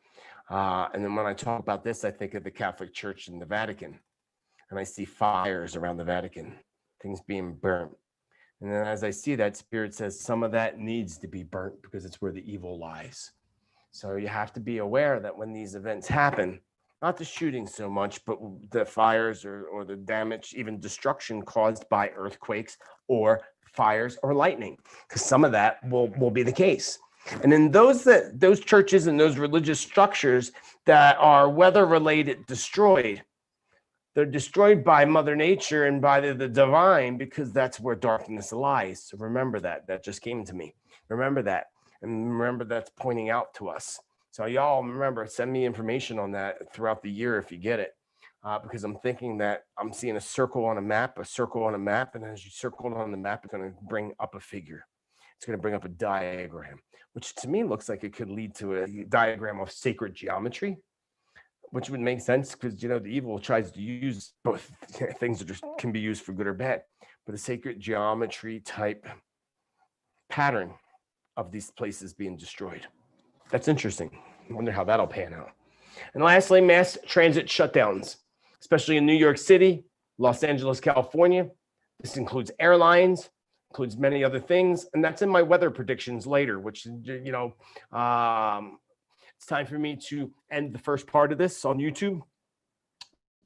And then when I talk about this, I think of the Catholic Church and the Vatican, and I see fires around the Vatican, things being burnt. And then as I see that, Spirit says some of that needs to be burnt because it's where the evil lies. So you have to be aware that when these events happen, not the shooting so much, but the fires or the damage, even destruction caused by earthquakes or fires or lightning, because some of that will be the case. And in those churches and those religious structures that are weather related destroyed, they're destroyed by Mother Nature and by the divine, because that's where darkness lies. So remember that. That just came to me. Remember that. And remember that's pointing out to us. So y'all remember, send me information on that throughout the year if you get it. Because I'm thinking that I'm seeing a circle on a map, and as you circle it on the map, it's going to bring up a figure. It's going to bring up a diagram, which to me looks like it could lead to a diagram of sacred geometry, which would make sense because, the evil tries to use both things that can be used for good or bad, but a sacred geometry type pattern of these places being destroyed. That's interesting. I wonder how that'll pan out. And lastly, mass transit shutdowns, especially in New York City, Los Angeles, California. This includes airlines, includes many other things. And that's in my weather predictions later, which, it's time for me to end the first part of this on YouTube.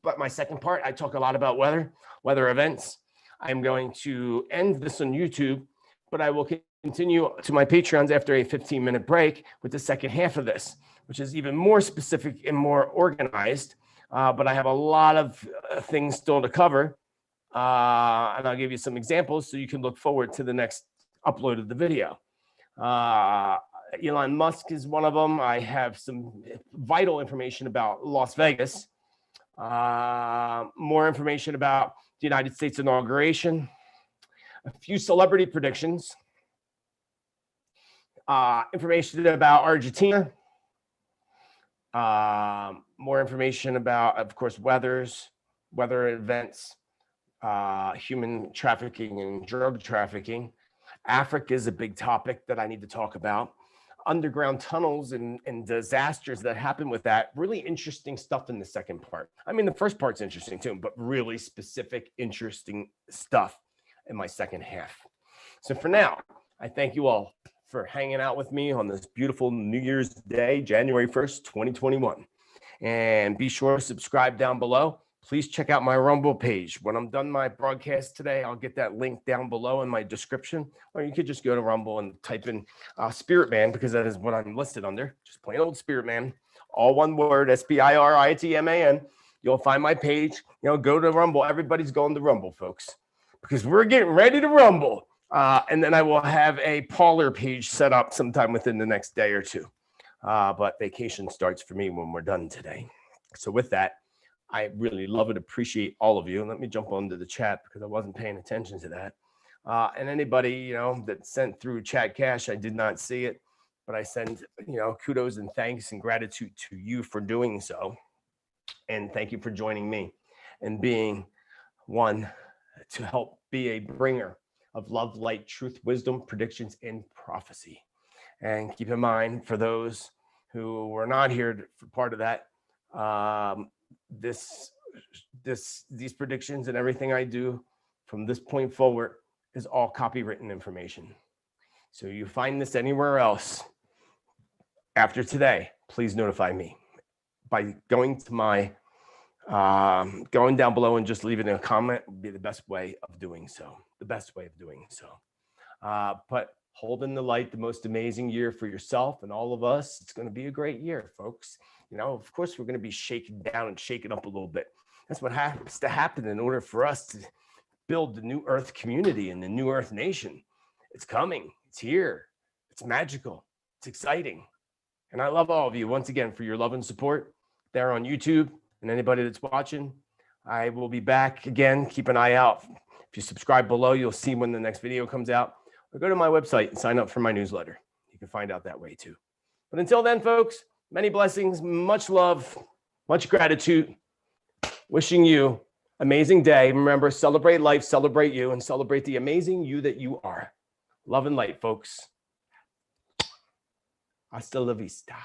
But my second part, I talk a lot about weather events. I'm going to end this on YouTube, but I will continue to my Patreons after a 15-minute break with the second half of this, which is even more specific and more organized. But I have a lot of things still to cover. And I'll give you some examples so you can look forward to the next upload of the video. Elon Musk is one of them. I have some vital information about Las Vegas. More information about the United States inauguration. A few celebrity predictions. Information about Argentina. More information about, of course, weather events, human trafficking and drug trafficking. Africa is a big topic that I need to talk about. Underground tunnels and disasters that happen with that. Really interesting stuff in the second part. I mean, the first part's interesting too, but really specific, interesting stuff in my second half. So for now, I thank you all for hanging out with me on this beautiful New Year's Day, January 1st, 2021. And be sure to subscribe down below. Please check out my Rumble page. When I'm done my broadcast today, I'll get that link down below in my description, or you could just go to Rumble and type in Spiritman, because that is what I'm listed under. Just plain old Spiritman, all one word, Spiritman. You'll find my page. Go to Rumble. Everybody's going to Rumble, folks, because we're getting ready to rumble. And then I will have a Parler page set up sometime within the next day or two. But vacation starts for me when we're done today. So with that, I really love and appreciate all of you. And let me jump onto the chat because I wasn't paying attention to that. And anybody, that sent through Chat Cash, I did not see it, but I send, kudos and thanks and gratitude to you for doing so. And thank you for joining me and being one to help be a bringer of love, light, truth, wisdom, predictions, and prophecy. And keep in mind, for those who were not here for part of that, these predictions and everything I do from this point forward is all copywritten information. So you find this anywhere else after today, please notify me by going to my going down below and just leaving a comment would be the best way of doing so. But holding the light, the most amazing year for yourself and all of us. It's going to be a great year, folks. Of course, we're going to be shaken down and shaken up a little bit. That's what has to happen in order for us to build the new Earth community and the new Earth nation. It's coming. It's here. It's magical. It's exciting. And I love all of you once again for your love and support there on YouTube and anybody that's watching. I will be back again. Keep an eye out. If you subscribe below, you'll see when the next video comes out. Or go to my website and sign up for my newsletter. You can find out that way too. But until then, folks, Many blessings, much love, much gratitude. Wishing you amazing day. Remember, celebrate life, celebrate you, and celebrate the amazing you that you are. Love and light, folks. Hasta la vista.